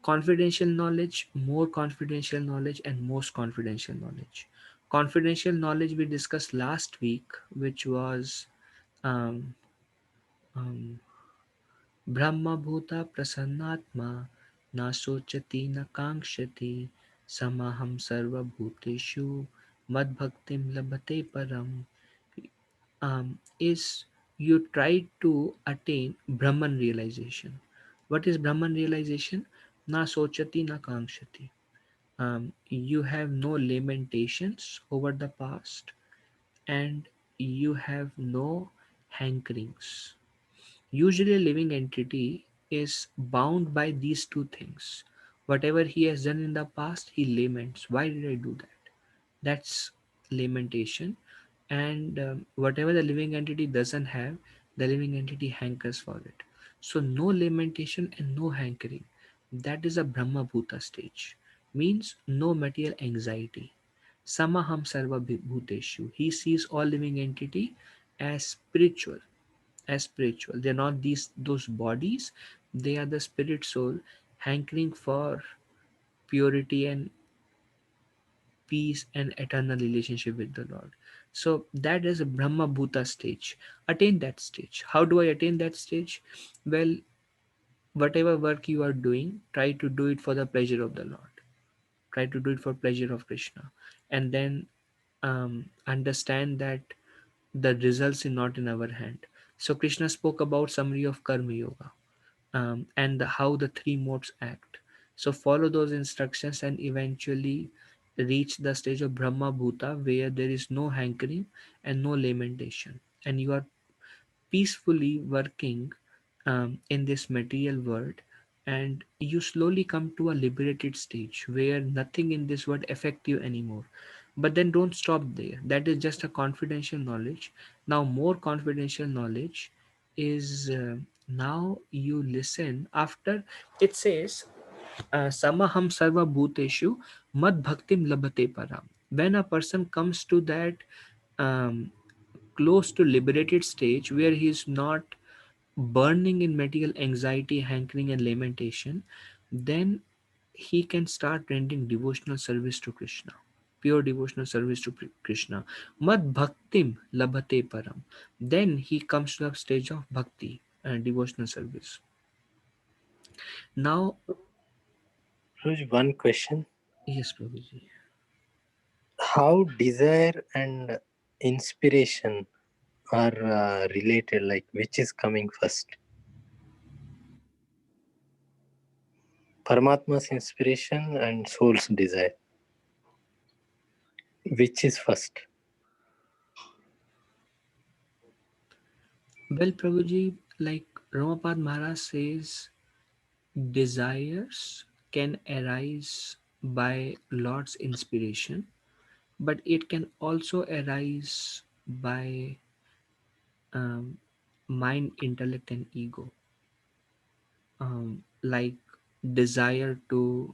confidential knowledge, more confidential knowledge, and most confidential knowledge. Confidential knowledge we discussed last week, which was um, um, ब्रह्मभूता प्रसन्नात्मा न शोचति न काङ्क्षति समहं सर्वभूतेषु मद्भक्तिं लभते परम, is you try to attain Brahman realization. What is Brahman realization? Na sochati na kankshati. You have no lamentations over the past, and you have no hankerings. Usually, a living entity is bound by these two things. Whatever he has done in the past, he laments. Why did I do that? That's lamentation. And whatever the living entity doesn't have, the living entity hankers for it. So, no lamentation and no hankering. That is a Brahma Bhuta stage. Means no material anxiety. Samaham Sarva Bhuteshu. He sees all living entity as spiritual, as spiritual. They're not those bodies, they are the spirit soul hankering for purity and peace and eternal relationship with the Lord. So that is a Brahma Bhuta stage. Attain that stage. How do I attain that stage? Well, whatever work you are doing, try to do it for the pleasure of the Lord. Try to do it for pleasure of Krishna. And then understand that the results are not in our hand. So Krishna spoke about summary of Karma Yoga, and how the three modes act. So follow those instructions and eventually reach the stage of Brahma Bhuta where there is no hankering and no lamentation, and you are peacefully working in this material world, and you slowly come to a liberated stage where nothing in this world affect you anymore. But then don't stop there. That is just a confidential knowledge. Now more confidential knowledge is, now you listen after it says, samaham sarva bhuteshu mad bhaktim labhate param. When a person comes to that um, close to liberated stage where he is not burning in material anxiety, hankering, and lamentation, then he can start rendering devotional service to Krishna, pure devotional service to Krishna. Mad bhaktim labhate param. Then he comes to a stage of bhakti and devotional service. Now, One question: yes, Prabhuji. how desire and inspiration are related? Like, which is coming first? Paramatma's inspiration and soul's desire. Which is first? Well, Prabhuji, like Ramapad Maharaj says, desires can arise by Lord's inspiration, but it can also arise by um, mind, intellect, and ego. Like desire to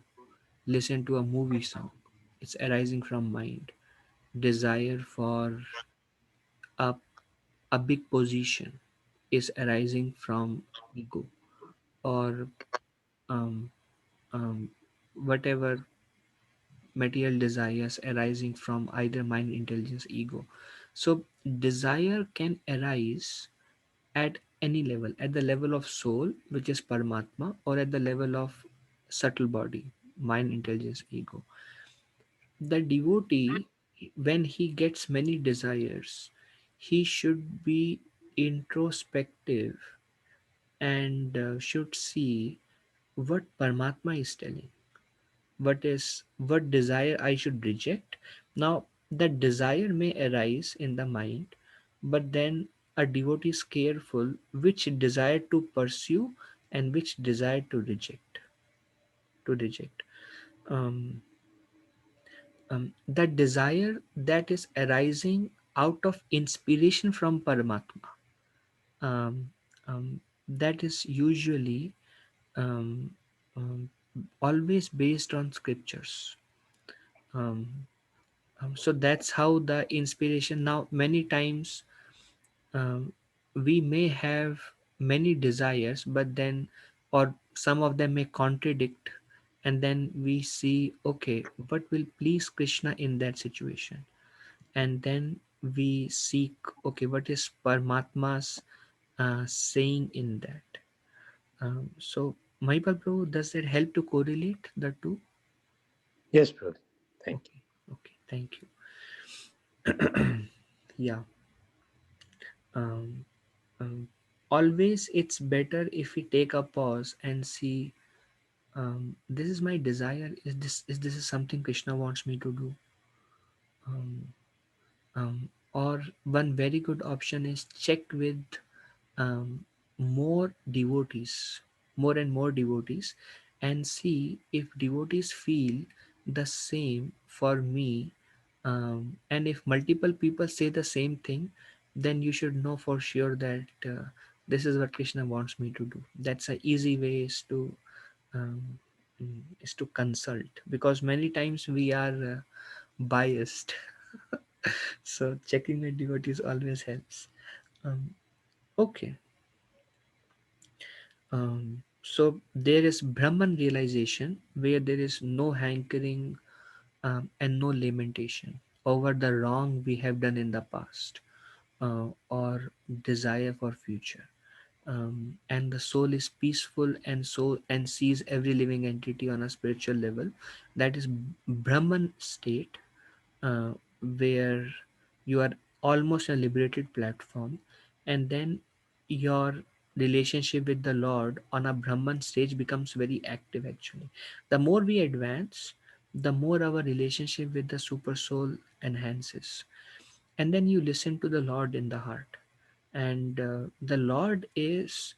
listen to a movie song, it's arising from mind. Desire for a, a big position is arising from ego. Or um, um, whatever material desires arising from either mind, intelligence, ego. So desire can arise at any level, at the level of soul, which is Paramatma, or at the level of subtle body, mind, intelligence, ego. The devotee, when he gets many desires, he should be introspective and should see what Paramatma is telling. What desire I should reject. Now, that desire may arise in the mind, but then a devotee is careful which desire to pursue and which desire to reject. To reject. Um, that desire that is arising out of inspiration from Paramatma. Um, that is usually um, um, always based on scriptures. Um, so that's how the inspiration. Now, many times um, we may have many desires, but then, or some of them may contradict, and then we see, okay, what will please Krishna in that situation? And then we seek, okay, what is Paramatma's saying in that? So, Mahipal Prabhu, does that help to correlate the two? Yes, Prabhu. Thank you. Okay, okay, thank you. Yeah. Um, um, Always it's better if we take a pause and see, this is my desire. Is this is something Krishna wants me to do? Um, or one very good option is check with um, more devotees, more and more devotees, and see if devotees feel the same for me. And if multiple people say the same thing, then you should know for sure that this is what Krishna wants me to do. That's an easy way um, is to consult, because many times we are biased. So checking with devotees always helps. Um, okay. So there is Brahman realization where there is no hankering and no lamentation over the wrong we have done in the past or desire for future. And the soul is peaceful and sees every living entity on a spiritual level. That is Brahman state, uh, where you are almost a liberated platform, and then your relationship with the Lord on a Brahman stage becomes very active actually. The more we advance, the more our relationship with the super soul enhances. And then you listen to the Lord in the heart. And the Lord is,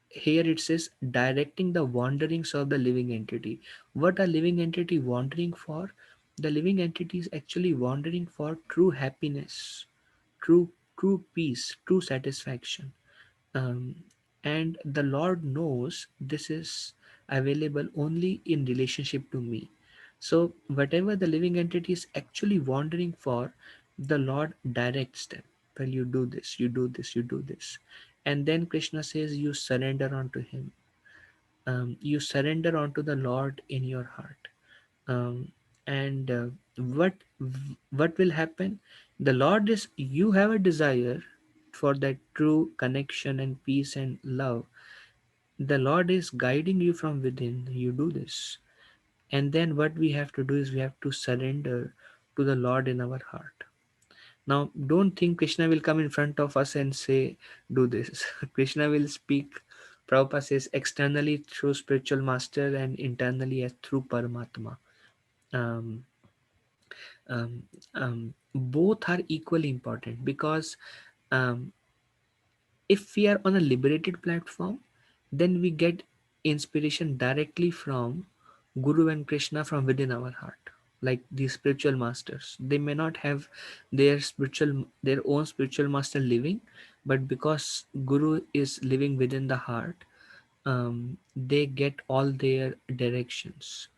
here it says, directing the wanderings of the living entity. What a living entity wandering for? The living entity is actually wandering for true happiness, true peace, true satisfaction. um, and the Lord knows this is available only in relationship to me. So whatever the living entity is actually wandering for, the Lord directs them. Well, you do this, you do this, you do this. And then Krishna says you surrender unto him. You surrender unto the Lord in your heart. And what what will happen? The Lord is, you have a desire for that true connection and peace and love. The Lord is guiding you from within. You do this, and then what we have to do is we have to surrender to the Lord in our heart. Now, don't think Krishna will come in front of us and say, do this. Krishna will speak, Prabhupada says, externally through spiritual master and internally as through Paramatma. Um, um, Both are equally important, because um, if we are on a liberated platform, then we get inspiration directly from Guru and Krishna from within our heart. Like these spiritual masters, they may not have their own spiritual master living, but because Guru is living within the heart, they get all their directions.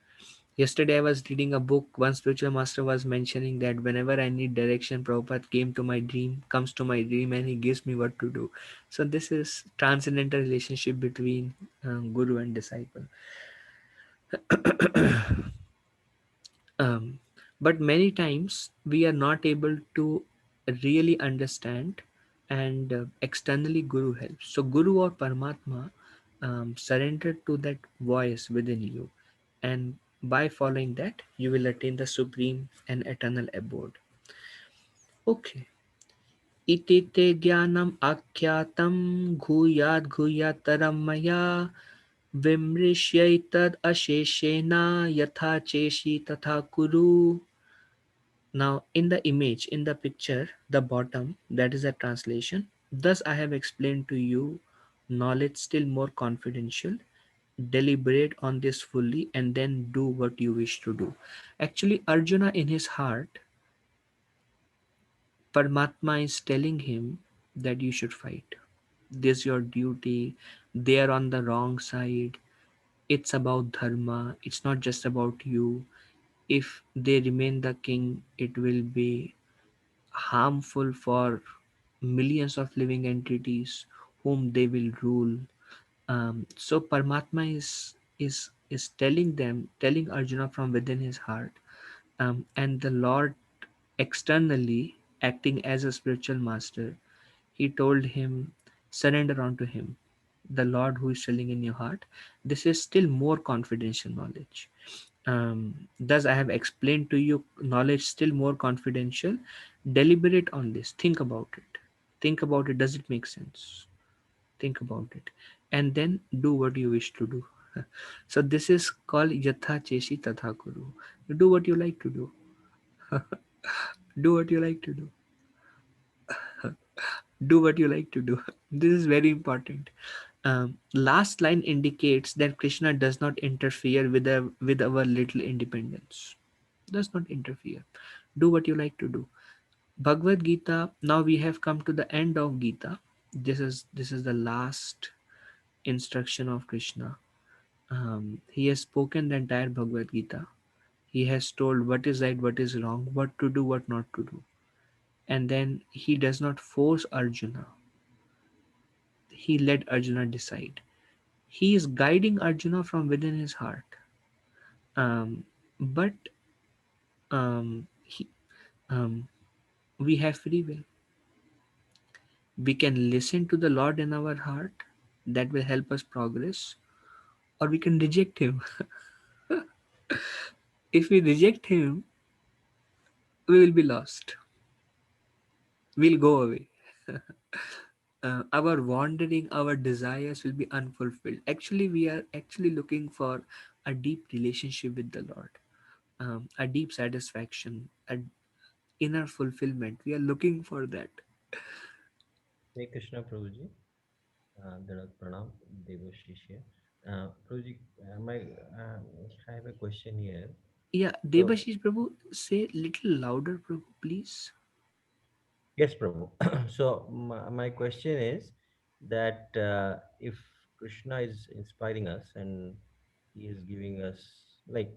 Yesterday, I was reading a book. One spiritual master was mentioning that whenever I need direction, Prabhupada comes to my dream, and he gives me what to do. So this is transcendental relationship between guru and disciple. um, but many times we are not able to really understand, and externally Guru helps. So Guru or Paramatma, surrender to that voice within you, and by following that you will attain the supreme and eternal abode. Okay. इति ते ज्ञानम् आख्यातं घूयाद् घूयात्तरं मया विमृश्यैतद् अशेषेण यथा चेषि तथा कुरु. Now, in the image, in the picture, the bottom, that is a translation. Thus, I have explained to you knowledge still more confidential. Deliberate on this fully and then do what you wish to do. Actually, Arjuna in his heart, Paramatma is telling him that you should fight. This is your duty. They are on the wrong side. It's about dharma. It's not just about you. If they remain the king, it will be harmful for millions of living entities whom they will rule. So Paramatma is telling them, telling Arjuna from within his heart, and the Lord externally acting as a spiritual master. He told him, surrender unto him. The Lord who is telling in your heart. This is still more confidential knowledge. Thus, I have explained to you knowledge still more confidential. Deliberate on this. Think about it. Think about it. Does it make sense? Think about it. And then do what you wish to do. So, this is called Yatha Cheshi Tatha Kuru. Do what you like to do. Do what you like to do. Do what you like to do. This is very important. Last line indicates that Krishna does not interfere with our little independence. Does not interfere. Do what you like to do. Bhagavad Gita. Now we have come to the end of Gita. This is the last instruction of Krishna. He has spoken the entire Bhagavad Gita. He has told what is right, what is wrong, what to do, what not to do. And then he does not force Arjuna. He let Arjuna decide. He is guiding Arjuna from within his heart. But he, um, we have free will. We can listen to the Lord in our heart, that will help us progress, or we can reject Him. If we reject Him, we will be lost. We'll go away. Our wandering, our desires will be unfulfilled. Actually, we are actually looking for a deep relationship with the Lord, a deep satisfaction, a inner fulfillment. We are looking for that. Hare Krishna Prabhuji, Danat Pranam, Devo Shishya. Prabhuji, I have a question here. Yeah, So, Devashish Prabhu, say little louder, Prabhu, please. yes, Prabhu. So, my question is that if Krishna is inspiring us and he is giving us, like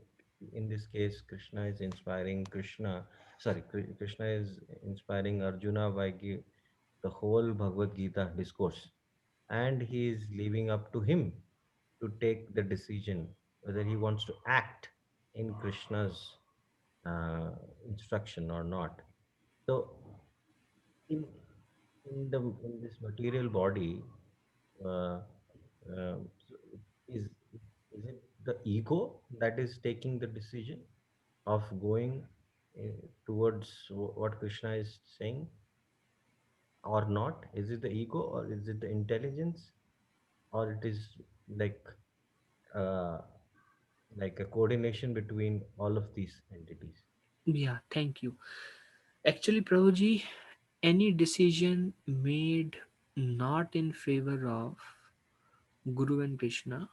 in this case, Krishna is inspiring Krishna is inspiring Arjuna by the whole Bhagavad Gita discourse, and he is leaving up to him to take the decision whether he wants to act in Krishna's uh, instruction or not. So, in in this material body, uh, so is it the ego that is taking the decision of going towards what Krishna is saying or not? Is it the ego or is it the intelligence, or it is like uh, like a coordination between all of these entities? Yeah, thank you. Actually, Prabhuji, any decision made not in favor of Guru and Krishna,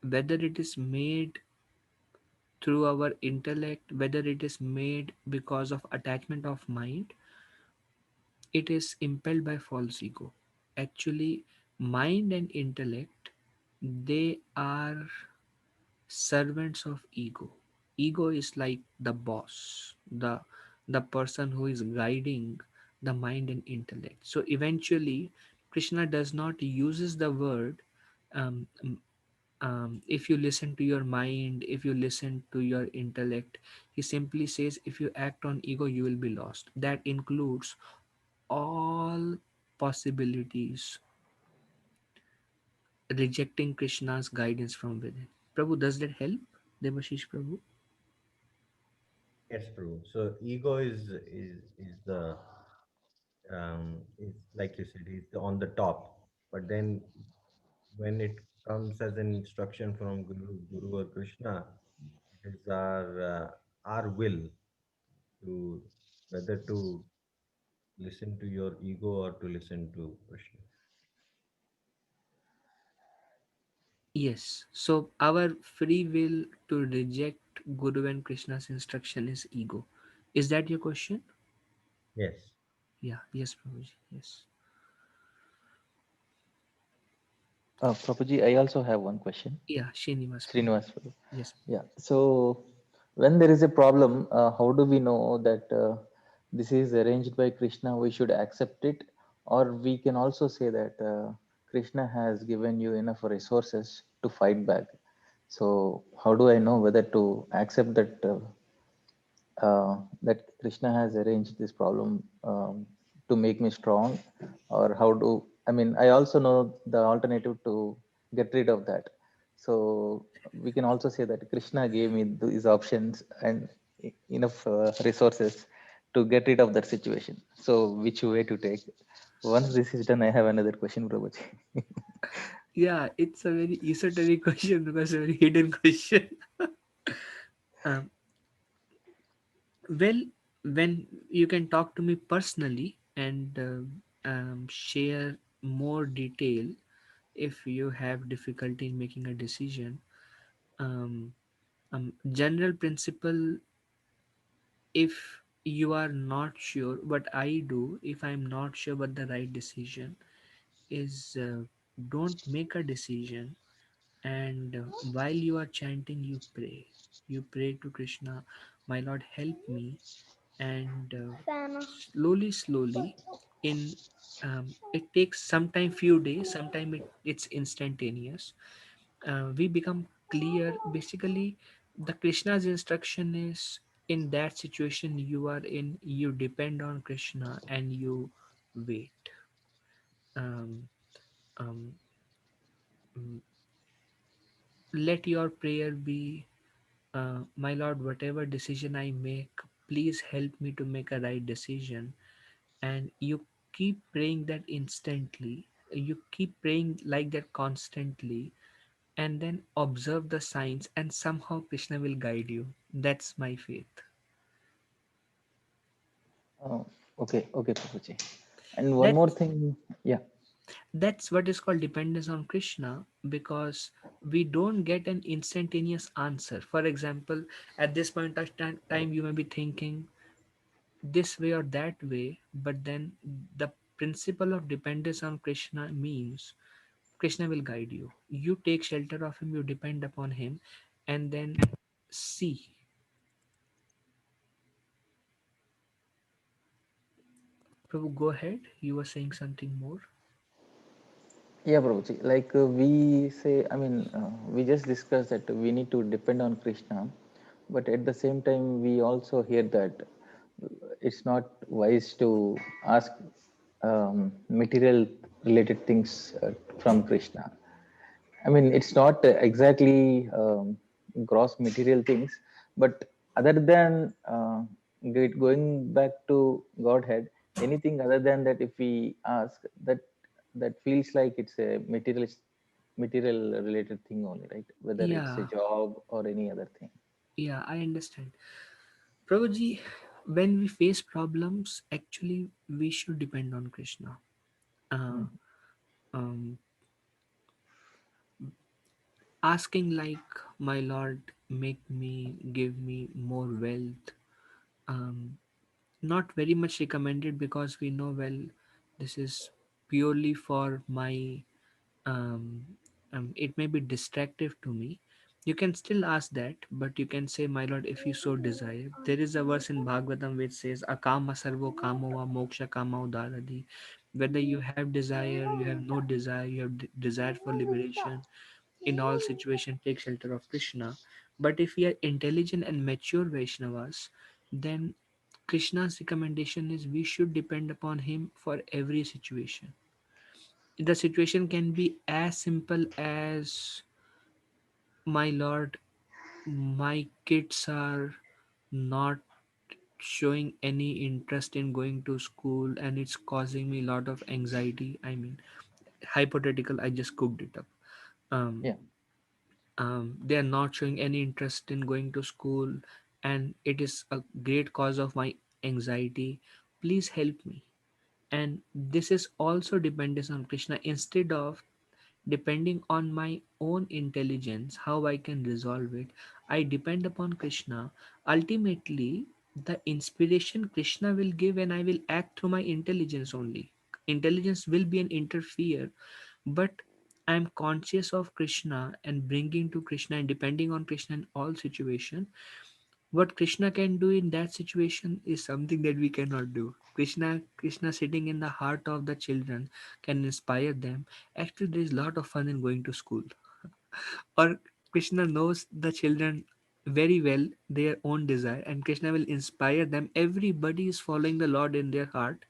whether it is made through our intellect, whether it is made because of attachment of mind, it is impelled by false ego. Actually, mind and intellect, they are servants of ego. Ego is like the boss, the person who is guiding the mind and intellect. So eventually Krishna does not uses the word, um, If you listen to your mind, if you listen to your intellect, he simply says if you act on ego, you will be lost. That includes all possibilities, rejecting Krishna's guidance from within. Prabhu, does that help? Devashish Prabhu? Yes, Prabhu. So ego is the is like you said, is on the top. But then when it comes as an instruction from Guru or Krishna, it is our will to whether to listen to your ego or to listen to Krishna. Yes. So our free will to reject Guru and Krishna's instruction is ego. Is that your question? Yes. Yeah. Yes, Prabhuji. Yes. Prabhuji, I also have one question. Yeah, Srinivas Prabhu. Srinivas Prabhu. Yes. Yeah. So when there is a problem, how do we know that this is arranged by Krishna? We should accept it, or we can also say that Krishna has given you enough resources to fight back. So how do I know whether to accept that that Krishna has arranged this problem to make me strong, or how do I mean? I also know the alternative to get rid of that. So we can also say that Krishna gave me these options and enough resources to get rid of that situation. So which way to take? Once this is done, I have another question, Prabhuji. Yeah, it's a very esoteric question because a very hidden question. um, well, when you can talk to me personally and share more detail if you have difficulty in making a decision. Um, General principle, if you are not sure, what I do if I'm not sure what the right decision is, don't make a decision. And while you are chanting, you pray to Krishna, my Lord, help me. And slowly in it takes sometime few days, sometime it's instantaneous. We become clear. Basically, the Krishna's instruction is, in that situation you are in, you depend on Krishna and you wait. um, um, mm, Let your prayer be, my Lord, whatever decision I make, please help me to make a right decision. And you keep praying that instantly, you keep praying like that constantly, and then observe the signs, and somehow Krishna will guide you. That's my faith. Oh, okay, Prabhuji. And one more That's thing, yeah. that's what is called dependence on Krishna, because we don't get an instantaneous answer. For example, at this point of time you may be thinking this way or that way, but then the principle of dependence on Krishna means Krishna will guide you. You take shelter of him, you depend upon him, and then see. Prabhu, go ahead. You were saying something more. Yeah, Prabhuji. Like we say, I mean, we just discussed that we need to depend on Krishna, but at the same time, we also hear that it's not wise to ask material related things from Krishna. I mean, it's not exactly gross material things, but other than going back to Godhead, anything other than that, if we ask that, that feels like it's a material related thing only, right? Whether it's a Yeah, job or any other thing. yeah, I understand. Prabhuji, when we face problems, actually we should depend on Krishna. Uh, Mhm. um, Asking like, my Lord, make me, give me more wealth. Um, Not very much recommended, because we know well this is purely for my, um, it may be distractive to me. You can still ask that, but you can say, my Lord, if you so desire. There is a verse in Bhagavatam which says, Akama sarvo kamo va moksha kama udadadi. Whether you have desire, you have no desire, you have desire for liberation, in all situation take shelter of Krishna. But if we are intelligent and mature Vaishnavas, then Krishna's recommendation is we should depend upon him for every situation. The situation can be as simple as, my lord, my kids are not showing any interest in going to school and it's causing me a lot of anxiety. I mean, hypothetical, I just cooked it up. um, Yeah. they are not showing any interest in going to school and it is a great cause of my anxiety. Please help me. And this is also dependence on Krishna. Instead of depending on my own intelligence how I can resolve it, I depend upon Krishna. Ultimately, the inspiration Krishna will give and I will act through my intelligence only. Intelligence will be an interfere, but I'm conscious of Krishna and bringing to Krishna and depending on Krishna in all situation. What Krishna can do in that situation is something that we cannot do. Krishna sitting in the heart of the children can inspire them. Actually, there is a lot of fun in going to school. Or Krishna knows the children very well, their own desire, and Krishna will inspire them. Everybody is following the Lord in their heart.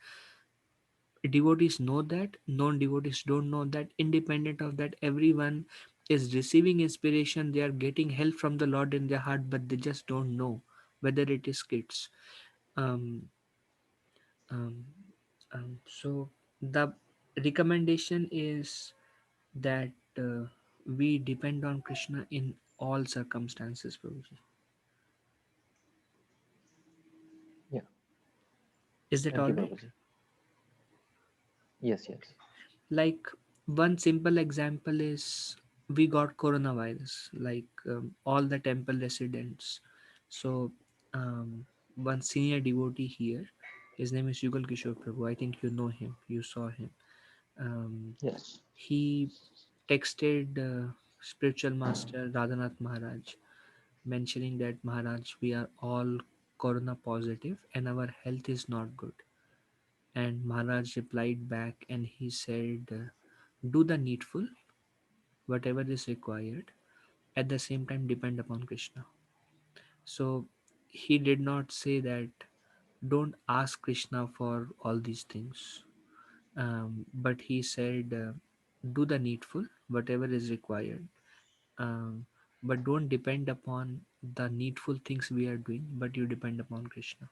Devotees know that, non-devotees don't know that. Independent of that, everyone is receiving inspiration. They are getting help from the Lord in their heart, but they just don't know whether it is kids. Um, um, so the recommendation is that we depend on Krishna in all circumstances, Prabhuji. Yeah. Is that Thank all you, right? Prabhuji. Yes, Okay. yes. Like one simple example is we got coronavirus, like all the temple residents. So one senior devotee here, his name is Yugal Kishore Prabhu. I think you know him. You saw him. Um, Yes. he texted spiritual master Radhanath Maharaj, mentioning that Maharaj, we are all corona positive and our health is not good. And Maharaj replied back and he said, do the needful, whatever is required, at the same time depend upon Krishna. So he did not say that don't ask Krishna for all these things, but he said do the needful, whatever is required, um, but don't depend upon the needful things we are doing, but you depend upon Krishna.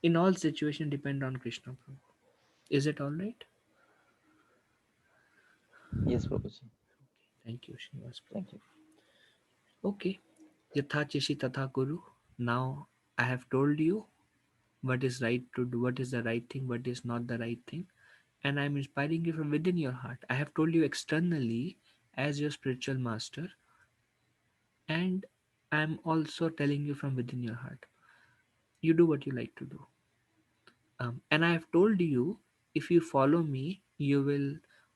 In all situations, depend on Krishna. Prabhu. Is it all right? Yes, Prabhuji. Thank you, Srinivas Thank you. Prabhu. Okay. Yatha Chishi Tatha Guru. Now I have told you what is right to do, what is the right thing, what is not the right thing, and I'm inspiring you from within your heart. I have told you externally as your spiritual master, and I'm also telling you from within your heart. You do what you like to do. And I have told you, if you follow me, you will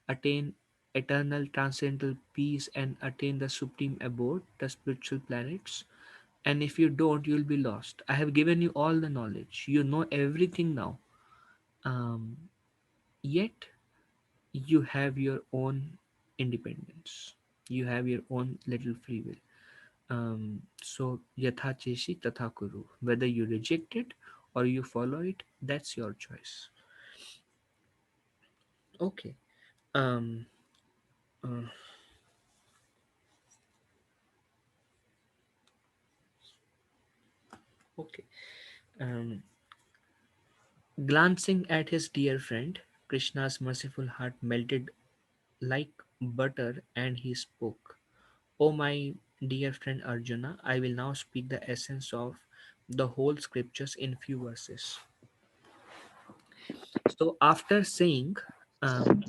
attain eternal transcendental peace and attain the supreme abode, the spiritual planets. And if you don't, you'll be lost. I have given you all the knowledge. You know everything now. Um, Yet you have your own independence. You have your own little free will. So yatha cheshi tatha kuru. Whether you reject it or you follow it, that's your choice. Okay. Um. uh, okay. Um. Glancing at his dear friend, Krishna's merciful heart melted like butter, and he spoke. O my dear friend Arjuna, I will now speak the essence of the whole scriptures in few verses. So, after saying, um,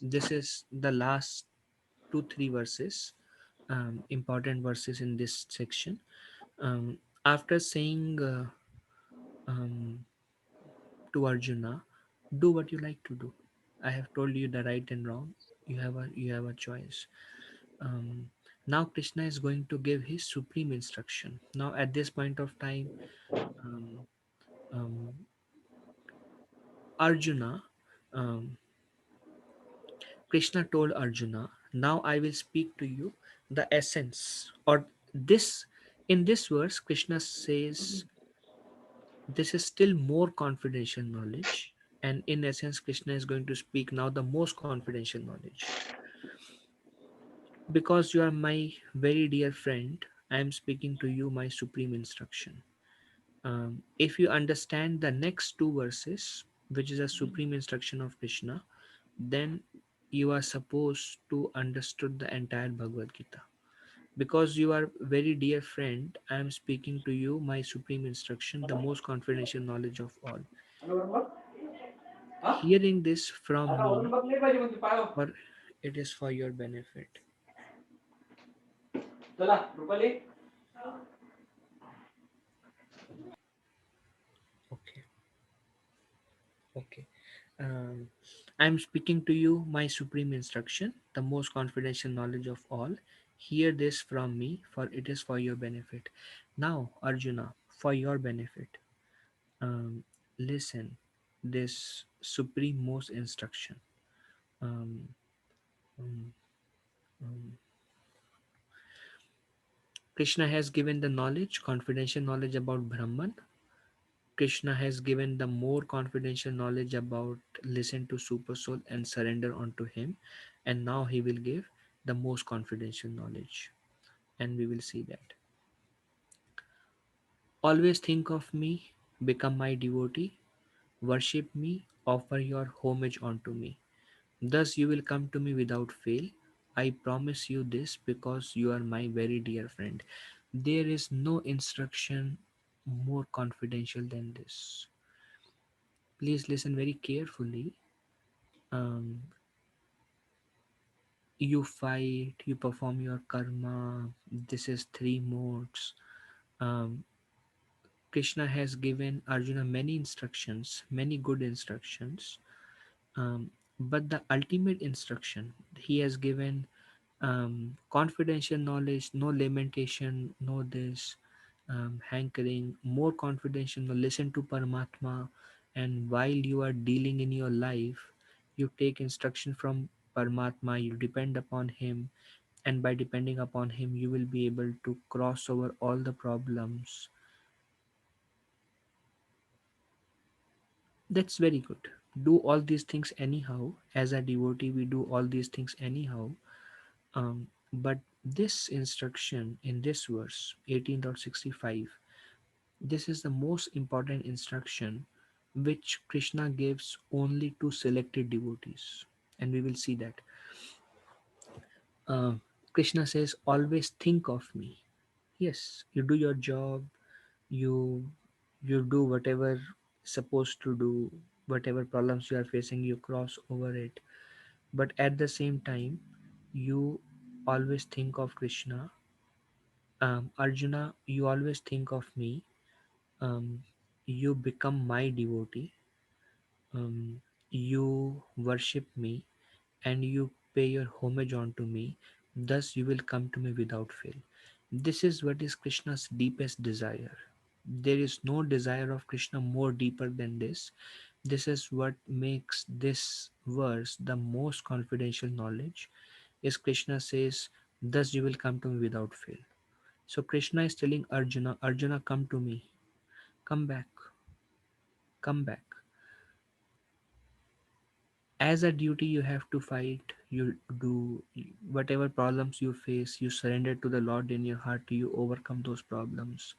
this is the last two, three verses, important verses in this section. After saying um, to Arjuna, do what you like to do. I have told you the right and wrong. You have a choice. Um, Now Krishna is going to give his supreme instruction. Now at this point of time, um, um, Arjuna, um, Krishna told Arjuna Now I will speak to you the essence, or this, in this verse Krishna says this is still more confidential knowledge, and in essence Krishna is going to speak now the most confidential knowledge. Because you are my very dear friend, I am speaking to you my supreme instruction. If you understand the next two verses, which is a supreme instruction of Krishna, then you are supposed to understood the entire Bhagavad Gita. Because you are very dear friend, I am speaking to you my supreme instruction, the most confidential knowledge of all. Hearing this from me, for it is for your benefit. Okay, okay. Um, I am speaking to you my supreme instruction, the most confidential knowledge of all. Hear this from me, for it is for your benefit. Now, Arjuna, for your benefit, um, listen this supreme most instruction. Um, um, um, Krishna has given the knowledge, confidential knowledge about Brahman. Krishna has given the more confidential knowledge about listen to Super Soul and surrender unto him. And now he will give the most confidential knowledge. And we will see that. Always think of me, become my devotee, worship me, offer your homage unto me. Thus you will come to me without fail. I promise you this because you are my very dear friend. There is no instruction more confidential than this. Please listen very carefully. Um, you fight, you perform your karma. This is three modes. Um, Krishna has given Arjuna many instructions, many good instructions. But the ultimate instruction he has given, confidential knowledge, no lamentation, no this, hankering, more confidential, no, listen to Paramatma. And while you are dealing in your life, you take instruction from Paramatma, you depend upon him, and by depending upon him, you will be able to cross over all the problems. That's very good. Do all these things anyhow. As a devotee, we do all these things anyhow. But this instruction in this verse 18.65, this is the most important instruction which Krishna gives only to selected devotees. And we will see that. Uh, Krishna says, always think of me. Yes, you do your job, you you do whatever supposed to do, whatever problems you are facing, you cross over it. But at the same time, you always think of Krishna. Arjuna, you always think of me. Um, you become my devotee. You worship me and you pay your homage unto me. Thus, you will come to me without fail. This is what is Krishna's deepest desire. There is no desire of Krishna more deeper than this. This is what makes this verse the most confidential knowledge. Is Krishna says, "Thus you will come to me without fail." So Krishna is telling Arjuna, Arjuna, come to me, come back, come back. As a duty, you have to fight. You do whatever problems you face. You surrender to the Lord in your heart. You overcome those problems.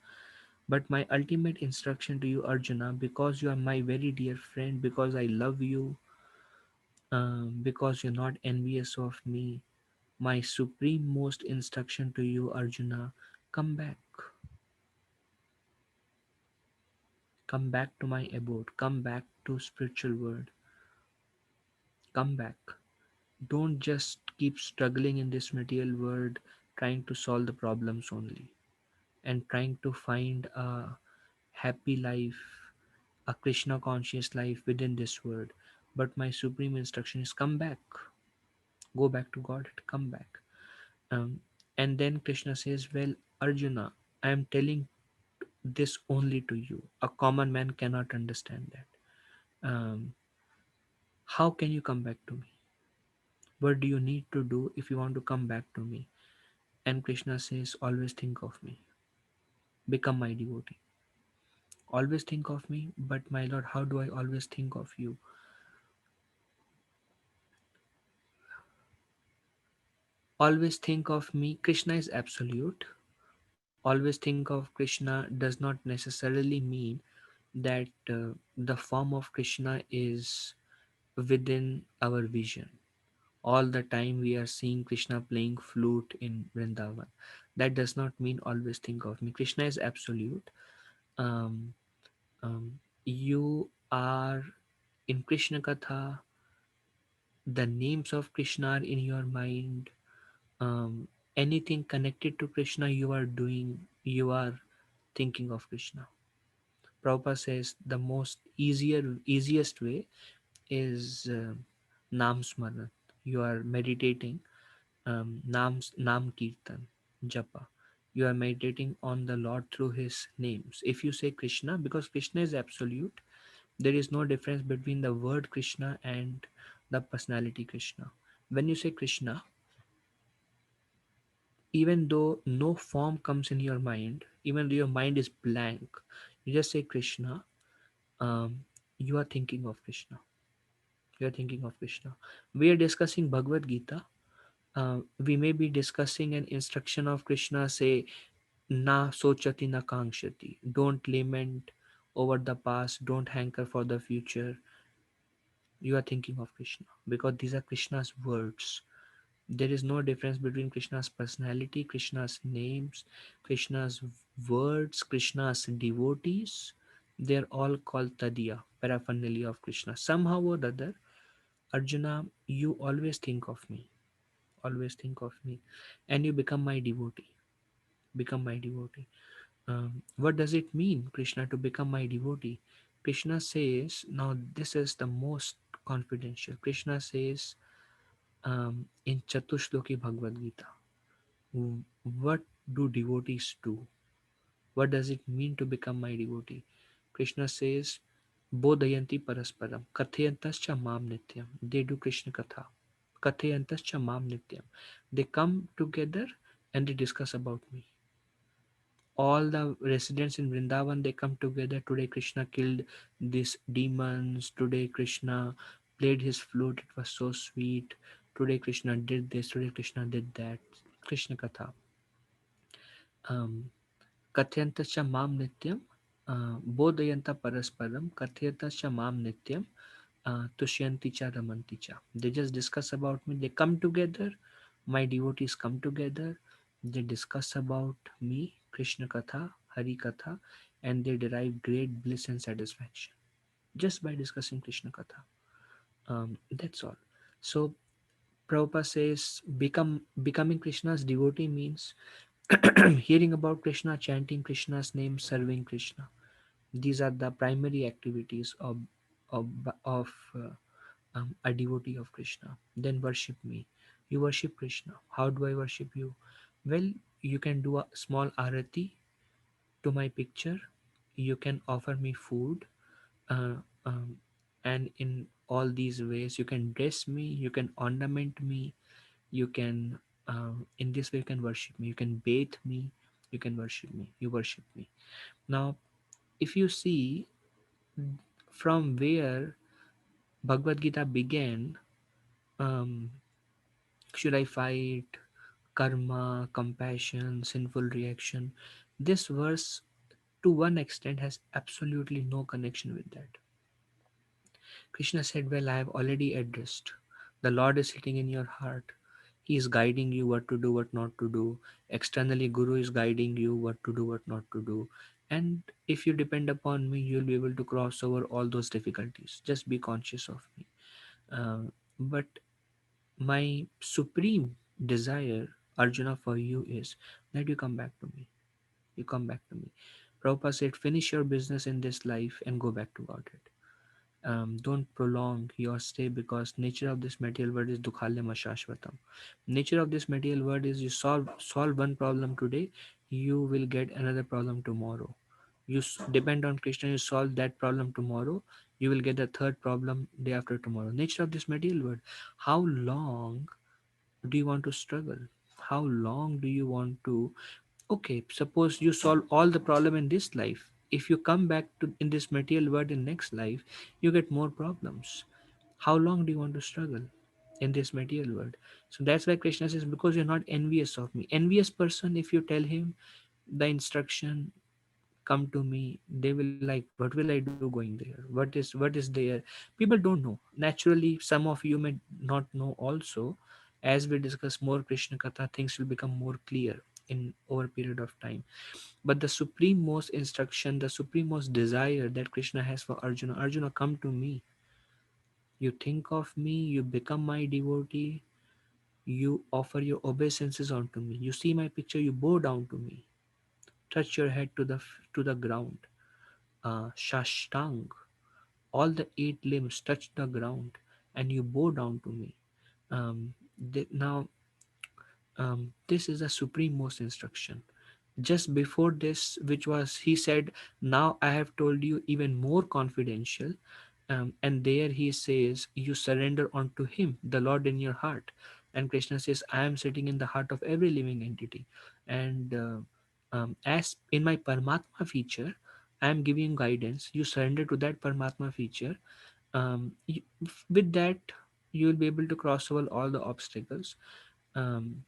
But my ultimate instruction to you, Arjuna, because you are my very dear friend, because I love you, because you're not envious of me, my supreme most instruction to you, Arjuna, come back. Come back to my abode. Come back to spiritual world. Come back. Don't just keep struggling in this material world, trying to solve the problems only and trying to find a happy life, a Krishna conscious life within this world. But my supreme instruction is come back, go back to God, come back. Um, and then Krishna says, well, Arjuna, I am telling this only to you. A common man cannot understand that. How can you come back to me? What do you need to do if you want to come back to me? And Krishna says, always think of me, become my devotee. Always think of me, but my Lord, how do I always think of you? Always think of me. Krishna is absolute. Always think of Krishna does not necessarily mean that the form of Krishna is within our vision. All the time we are seeing Krishna playing flute in Vrindavan. That does not mean always think of me. Krishna is absolute. Um, you are in Krishna Katha, the names of Krishna are in your mind. Um, Anything connected to Krishna you are doing, you are thinking of Krishna. Prabhupada says the easiest way is Nam Smaran. You are meditating, Nam Kirtan, Japa. You are meditating on the Lord through His names. If you say Krishna, because Krishna is absolute, there is no difference between the word Krishna and the personality Krishna. When you say Krishna, even though no form comes in your mind, even though your mind is blank, you just say Krishna, um, you are thinking of Krishna. You are thinking of Krishna. We are discussing Bhagavad Gita. We may be discussing an instruction of Krishna, say, Na sochati na kangshati. Don't lament over the past, don't hanker for the future. You are thinking of Krishna because these are Krishna's words. There is no difference between Krishna's personality, Krishna's names, Krishna's words, Krishna's devotees. They're all called Tadiya, paraphernalia of Krishna. Somehow or other, Arjuna, you always always think of me, and you become my devotee. Become my devotee. What does it mean, Krishna, to become my devotee? Krishna says, now this is the most confidential. Krishna says in Chatushloki Bhagavad Gita, what do devotees do? What does it mean to become my devotee? Krishna says, Bodhayanti Parasparam, Kathayantascha Mam Nityam. They do Krishna Katha. Kathayantascha Mam Nityam. They come together and they discuss about me. All the residents in Vrindavan, they come together. Today Krishna killed these demons. Today Krishna played his flute. It was so sweet. Today Krishna did this. Today Krishna did that. Krishna Katha. Um, Kathyantascha mam nityam bodhayanta parasparam kathyantascha mam nityam tushyanti cha ramanti cha. They just discuss about me. They come together. My devotees come together. They discuss about me, Krishna Katha, Hari Katha, and they derive great bliss and satisfaction just by discussing Krishna Katha. That's all. So Prabhupada says becoming Krishna's devotee means hearing about Krishna, chanting Krishna's name, serving Krishna. These are the primary activities of, of a devotee of Krishna. Then worship me. You worship Krishna. How do I worship you? Well, you can do a small arati to my picture. You can offer me food. Uh, um, and in all these ways, you can dress me. You can ornament me. You can, in this way, you can worship me. You can bathe me. You can worship me. You worship me. Now, if you see from where Bhagavad Gita began, um, should I fight, karma, compassion, sinful reaction? This verse, to one extent, has absolutely no connection with that. Krishna said, well, I have already addressed. The Lord is sitting in your heart. He is guiding you what to do, what not to do. Externally, Guru is guiding you what to do, what not to do. And if you depend upon me, you'll be able to cross over all those difficulties. Just be conscious of me. But my supreme desire, Arjuna, for you is that you come back to me. You come back to me. Prabhupada said, finish your business in this life and go back to Godhead. Don't prolong your stay because nature of this material world is dukhalyam ashashvatam. Nature of this material world is you solve one problem today, you will get another problem tomorrow. You depend on Krishna, you solve that problem tomorrow, You will get the third problem day after tomorrow. Nature of this material world. How long do you want to struggle? How long do you want to? Okay, suppose you solve all the problem in this life. If you come back to in this material world in next life, you get more problems. How long do you want to struggle in this material world? So that's why Krishna says, because you're not envious of me. Envious person, if you tell him the instruction, come to me, they will like, what will I do going there? What is there? People don't know. Naturally, some of you may not know also. As we discuss more Krishna Katha, things will become more clear in over a period of time. But the supreme most instruction, the supreme most desire that Krishna has for Arjuna, Arjuna, come to me. You think of me, you become my devotee, you offer your obeisances unto me. You see my picture, you bow down to me, touch your head to the ground. Shashtang, all the eight limbs touch the ground, and you bow down to me. Now, this is the supreme most instruction. Just before this, which was, he said, now I have told you even more confidential. And there he says, you surrender unto him, the Lord, in your heart. And Krishna says, I am sitting in the heart of every living entity. And as in my Paramatma feature, I am giving guidance. You surrender to that Paramatma feature. With that, you will be able to cross over all the obstacles. Um,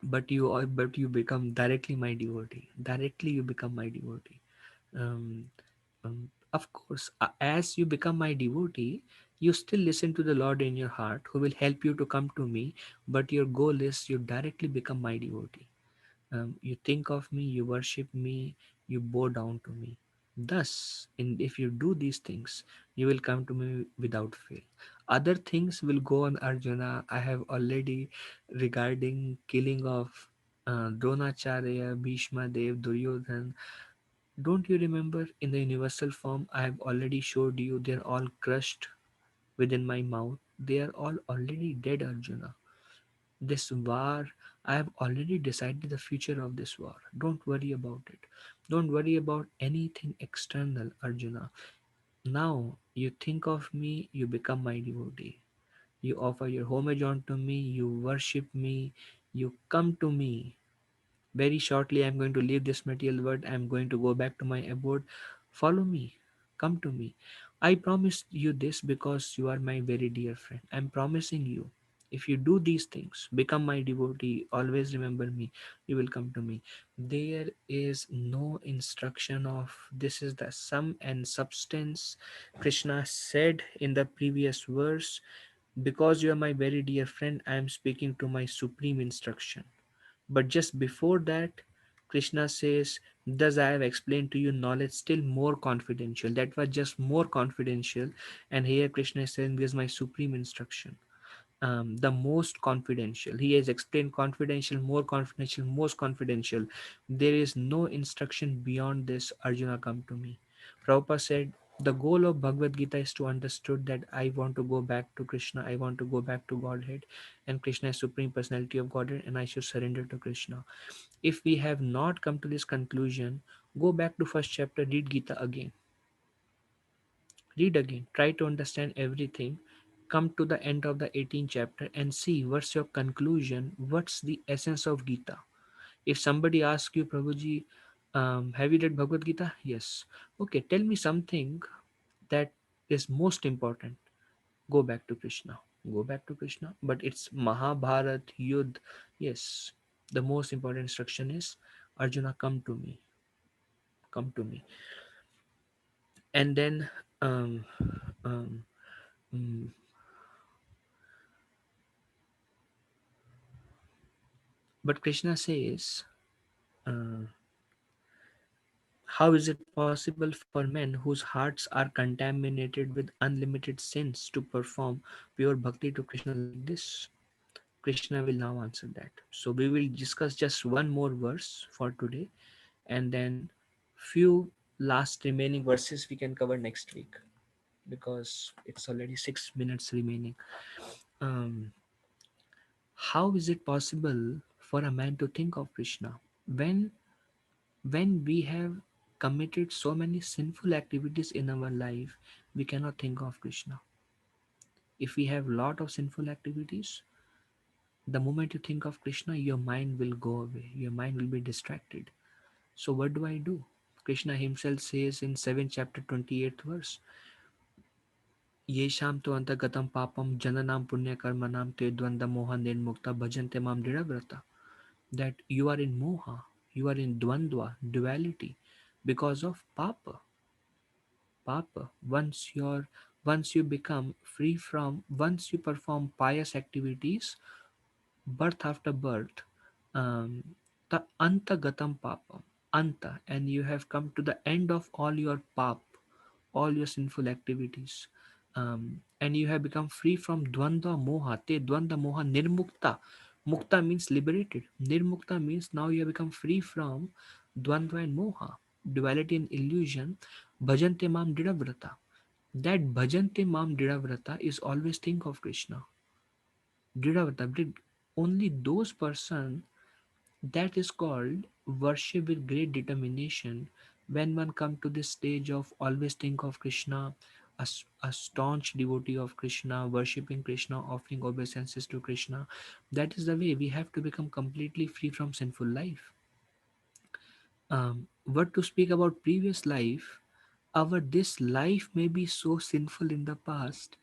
but you become directly my devotee. Directly you become my devotee. um, of course, as you become my devotee, you still listen to the Lord in your heart, who will help you to come to me. But your goal is you directly become my devotee. You think of me, you worship me, you bow down to me. Thus, if you do these things, you will come to me without fail. Other things will go on, Arjuna. I have already, regarding killing of Dronacharya, Bhishma Dev, Duryodhan. Don't you remember, in the universal form, I have already showed you they're all crushed within my mouth. They are all already dead, Arjuna. This war, I have already decided the future of this war. Don't worry about it. Don't worry about anything external, Arjuna. Now you think of me, you become my devotee. You offer your homage unto me, you worship me, you come to me. Very shortly, I'm going to leave this material world. I'm going to go back to my abode. Follow me. Come to me. I promised you this because you are my very dear friend. I'm promising you. If you do these things, become my devotee, always remember me, you will come to me. There is no instruction of this is the sum and substance. Krishna said in the previous verse, because you are my very dear friend, I am speaking to my supreme instruction. But just before that, Krishna says, thus I have explained to you knowledge still more confidential. That was just more confidential. And here Krishna is saying, this is my supreme instruction. The most confidential. He has explained confidential, more confidential, most confidential. There is no instruction beyond this. Arjuna, come to me. Prabhupada said, the goal of Bhagavad Gita is to understood that I want to go back to Krishna, I want to go back to Godhead, and Krishna is Supreme Personality of Godhead, and I should surrender to Krishna. If we have not come to this conclusion, go back to first chapter, read Gita again. Read again, try to understand everything. Come to the end of the 18th chapter and see what's your conclusion, what's the essence of Gita. If somebody asks you, Prabhuji, have you read Bhagavad Gita? Yes. Okay, tell me something that is most important. Go back to Krishna. Go back to Krishna. But it's Mahabharat, Yudh. Yes. The most important instruction is Arjuna, come to me. Come to me. And then um, um, mm, but Krishna says, uh, how is it possible for men whose hearts are contaminated with unlimited sins to perform pure bhakti to Krishna like this? Krishna will now answer that. So we will discuss just one more verse for today, and then few last remaining verses we can cover next week, because it's already 6 minutes remaining. Um, how is it possible for a man to think of Krishna when we have committed so many sinful activities in our life? we cannot think of Krishna. If we have lot of sinful activities, the moment you think of Krishna, your mind will go away. Your mind will be distracted. So what do I do? Krishna himself says in 7th chapter 28th verse, Yesham to antagatam papam jananam punya karmanam te dvanda moha nirmukta bhajante mam dridhavrata. That you are in moha, you are in dvandva, duality, because of papa. Papa. Once you become free from, once you perform pious activities, birth after birth, um, the antagatam papam, anta, and you have come to the end of all your pap, all your sinful activities, and you have become free from dvanda moha. Te dvanda moha nirmukta. Mukta means liberated. Nirmukta means now you have become free from dvandva and moha, duality and illusion. Bhajante mam dridhavrata. That bhajante mam dridhavrata is always think of Krishna. Dridhavrata, only those person, that is called worship with great determination. When one come to this stage of always think of Krishna, a staunch devotee of Krishna, worshipping Krishna, offering obeisances to Krishna, that is the way we have to become completely free from sinful life. What to speak about previous life? Our this life may be so sinful in the past.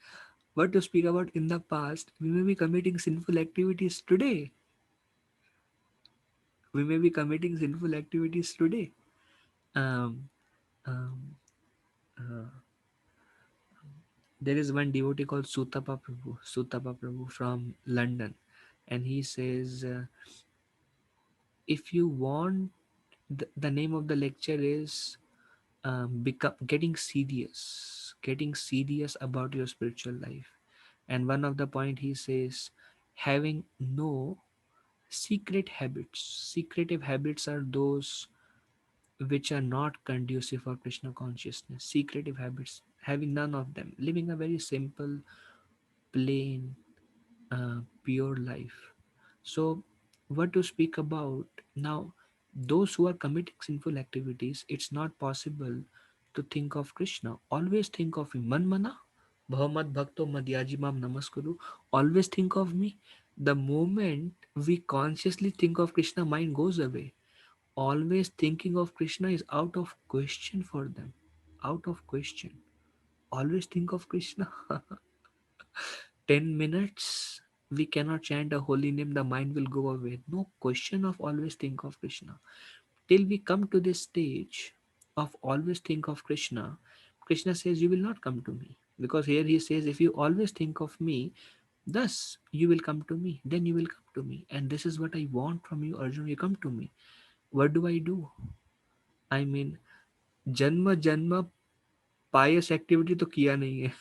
What to speak about in the past? We may be committing sinful activities today. We may be committing sinful activities today. Um, um, uh, there is one devotee called Sutapa Prabhu from London, and he says, if you want, the name of the lecture is getting serious about your spiritual life. And one of the point he says, having no secret habits. Secretive habits are those which are not conducive for Krishna consciousness. Secretive habits, having none of them, living a very simple, plain, pure life. So, what to speak about now? Those who are committing sinful activities, it's not possible to think of Krishna. Always think of him. Manmana, Bhavat Bhakto Madhyaji Mam Namaskuru. Always think of me. The moment we consciously think of Krishna, mind goes away. Always thinking of Krishna is out of question for them. Out of question. Always think of Krishna. 10 minutes we cannot chant a holy name, the mind will go away. No question of always think of Krishna. Till we come to this stage of always think of Krishna, Krishna says, you will not come to me. Because here he says, if you always think of me, thus you will come to me. Then you will come to me. And this is what I want from you, Arjun. You come to me. What do I do? I mean, जन्म जन्म pious activity तो किया नहीं है.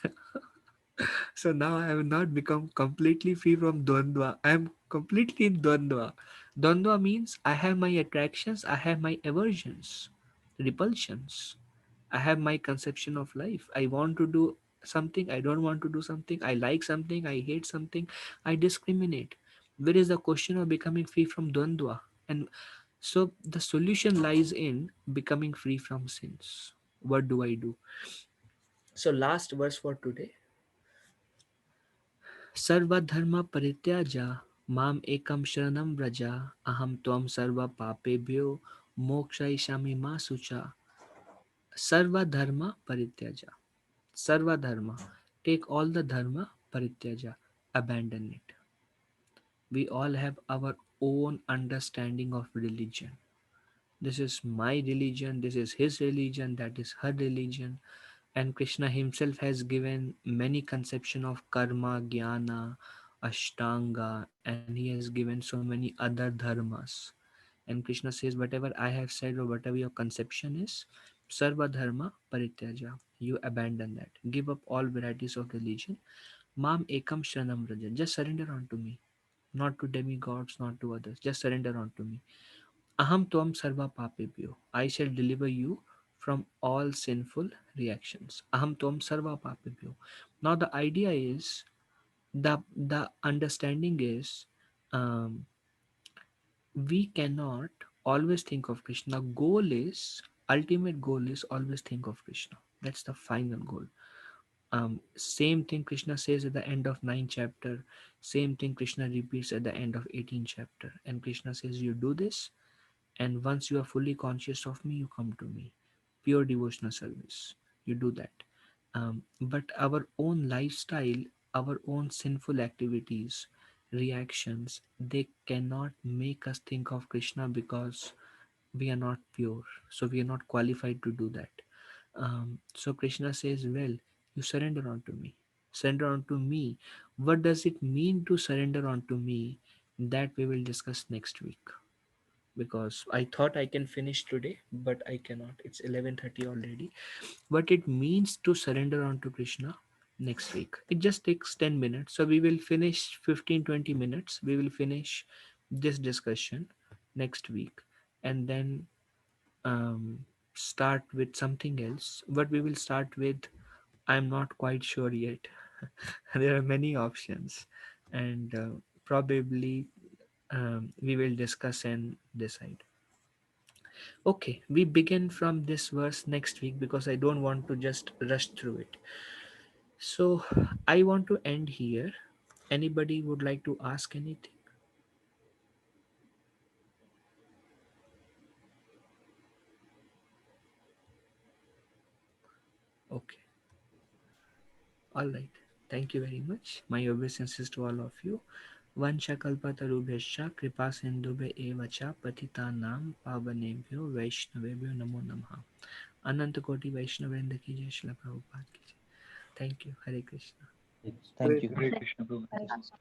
So now I have not become completely free from Dvandva. I am completely in Dvandva. Dvandva means I have my attractions, I have my aversions, repulsions. I have my conception of life. I want to do something, I don't want to do something. I like something, I hate something. I discriminate. Where is the question of becoming free from Dvandva? And so the solution lies in becoming free from sins. What do I do? So last verse for today. सर्वधर्म परित्याज्य माम एकम शरणम व्रज अहम त्वं सर्व पापेभ्यो मोक्षयिष्यामि मा शुचा. सर्वधर्म परित्याज्य. Sarvadharma. Take all the dharma, parityaja. Abandon it. We all have our own understanding of religion. This is my religion, this is his religion, that is her religion. And Krishna himself has given many conception of karma, jnana, ashtanga, and he has given so many other dharmas. And Krishna says, whatever I have said or whatever your conception is, sarva dharma parityaja. You abandon that. Give up all varieties of religion. Mam ekam shranam raja. Just surrender unto me. Not to demigods, not to others. Just surrender unto me. Aham tvam sarva papebhyo. I shall deliver you from all sinful reactions. Aham tvam sarva papebhyo. Now the idea is, the understanding is, um, we cannot always think of Krishna. Goal is, ultimate goal is always think of Krishna. That's the final goal. Same thing Krishna says at the end of 9th chapter. Same thing Krishna repeats at the end of 18th chapter. And Krishna says, you do this, and once you are fully conscious of me, you come to me. Pure devotional service. You do that. But our own lifestyle, our own sinful activities, reactions, they cannot make us think of Krishna because we are not pure. So we are not qualified to do that. So Krishna says, well, you surrender unto me. Surrender unto me. What does it mean to surrender unto me? That we will discuss next week, because I thought I can finish today, but I cannot. It's 11:30 already. What it means to surrender unto Krishna next week. It just takes 10 minutes. So we will finish 15-20 minutes. We will finish this discussion next week, and then start with something else. What we will start with, I'm not quite sure yet. There are many options, and probably we will discuss and decide. Okay, we begin from this verse next week because I don't want to just rush through it. So I want to end here. Anybody would like to ask anything? Okay, all right. Thank you very much. My obeisances to all of you. Vanchakalpatarubhyascha kripa sindhubhe evacha patitanam pavanebhyo vaishnavebhyo namo namaha. Ananta Koti Vaishnavendra ki jai, Srila Prabhupada ki jai. Thank you. Hare Krishna. Thank you. Hare Krishna Prabhu. Hare Krishna.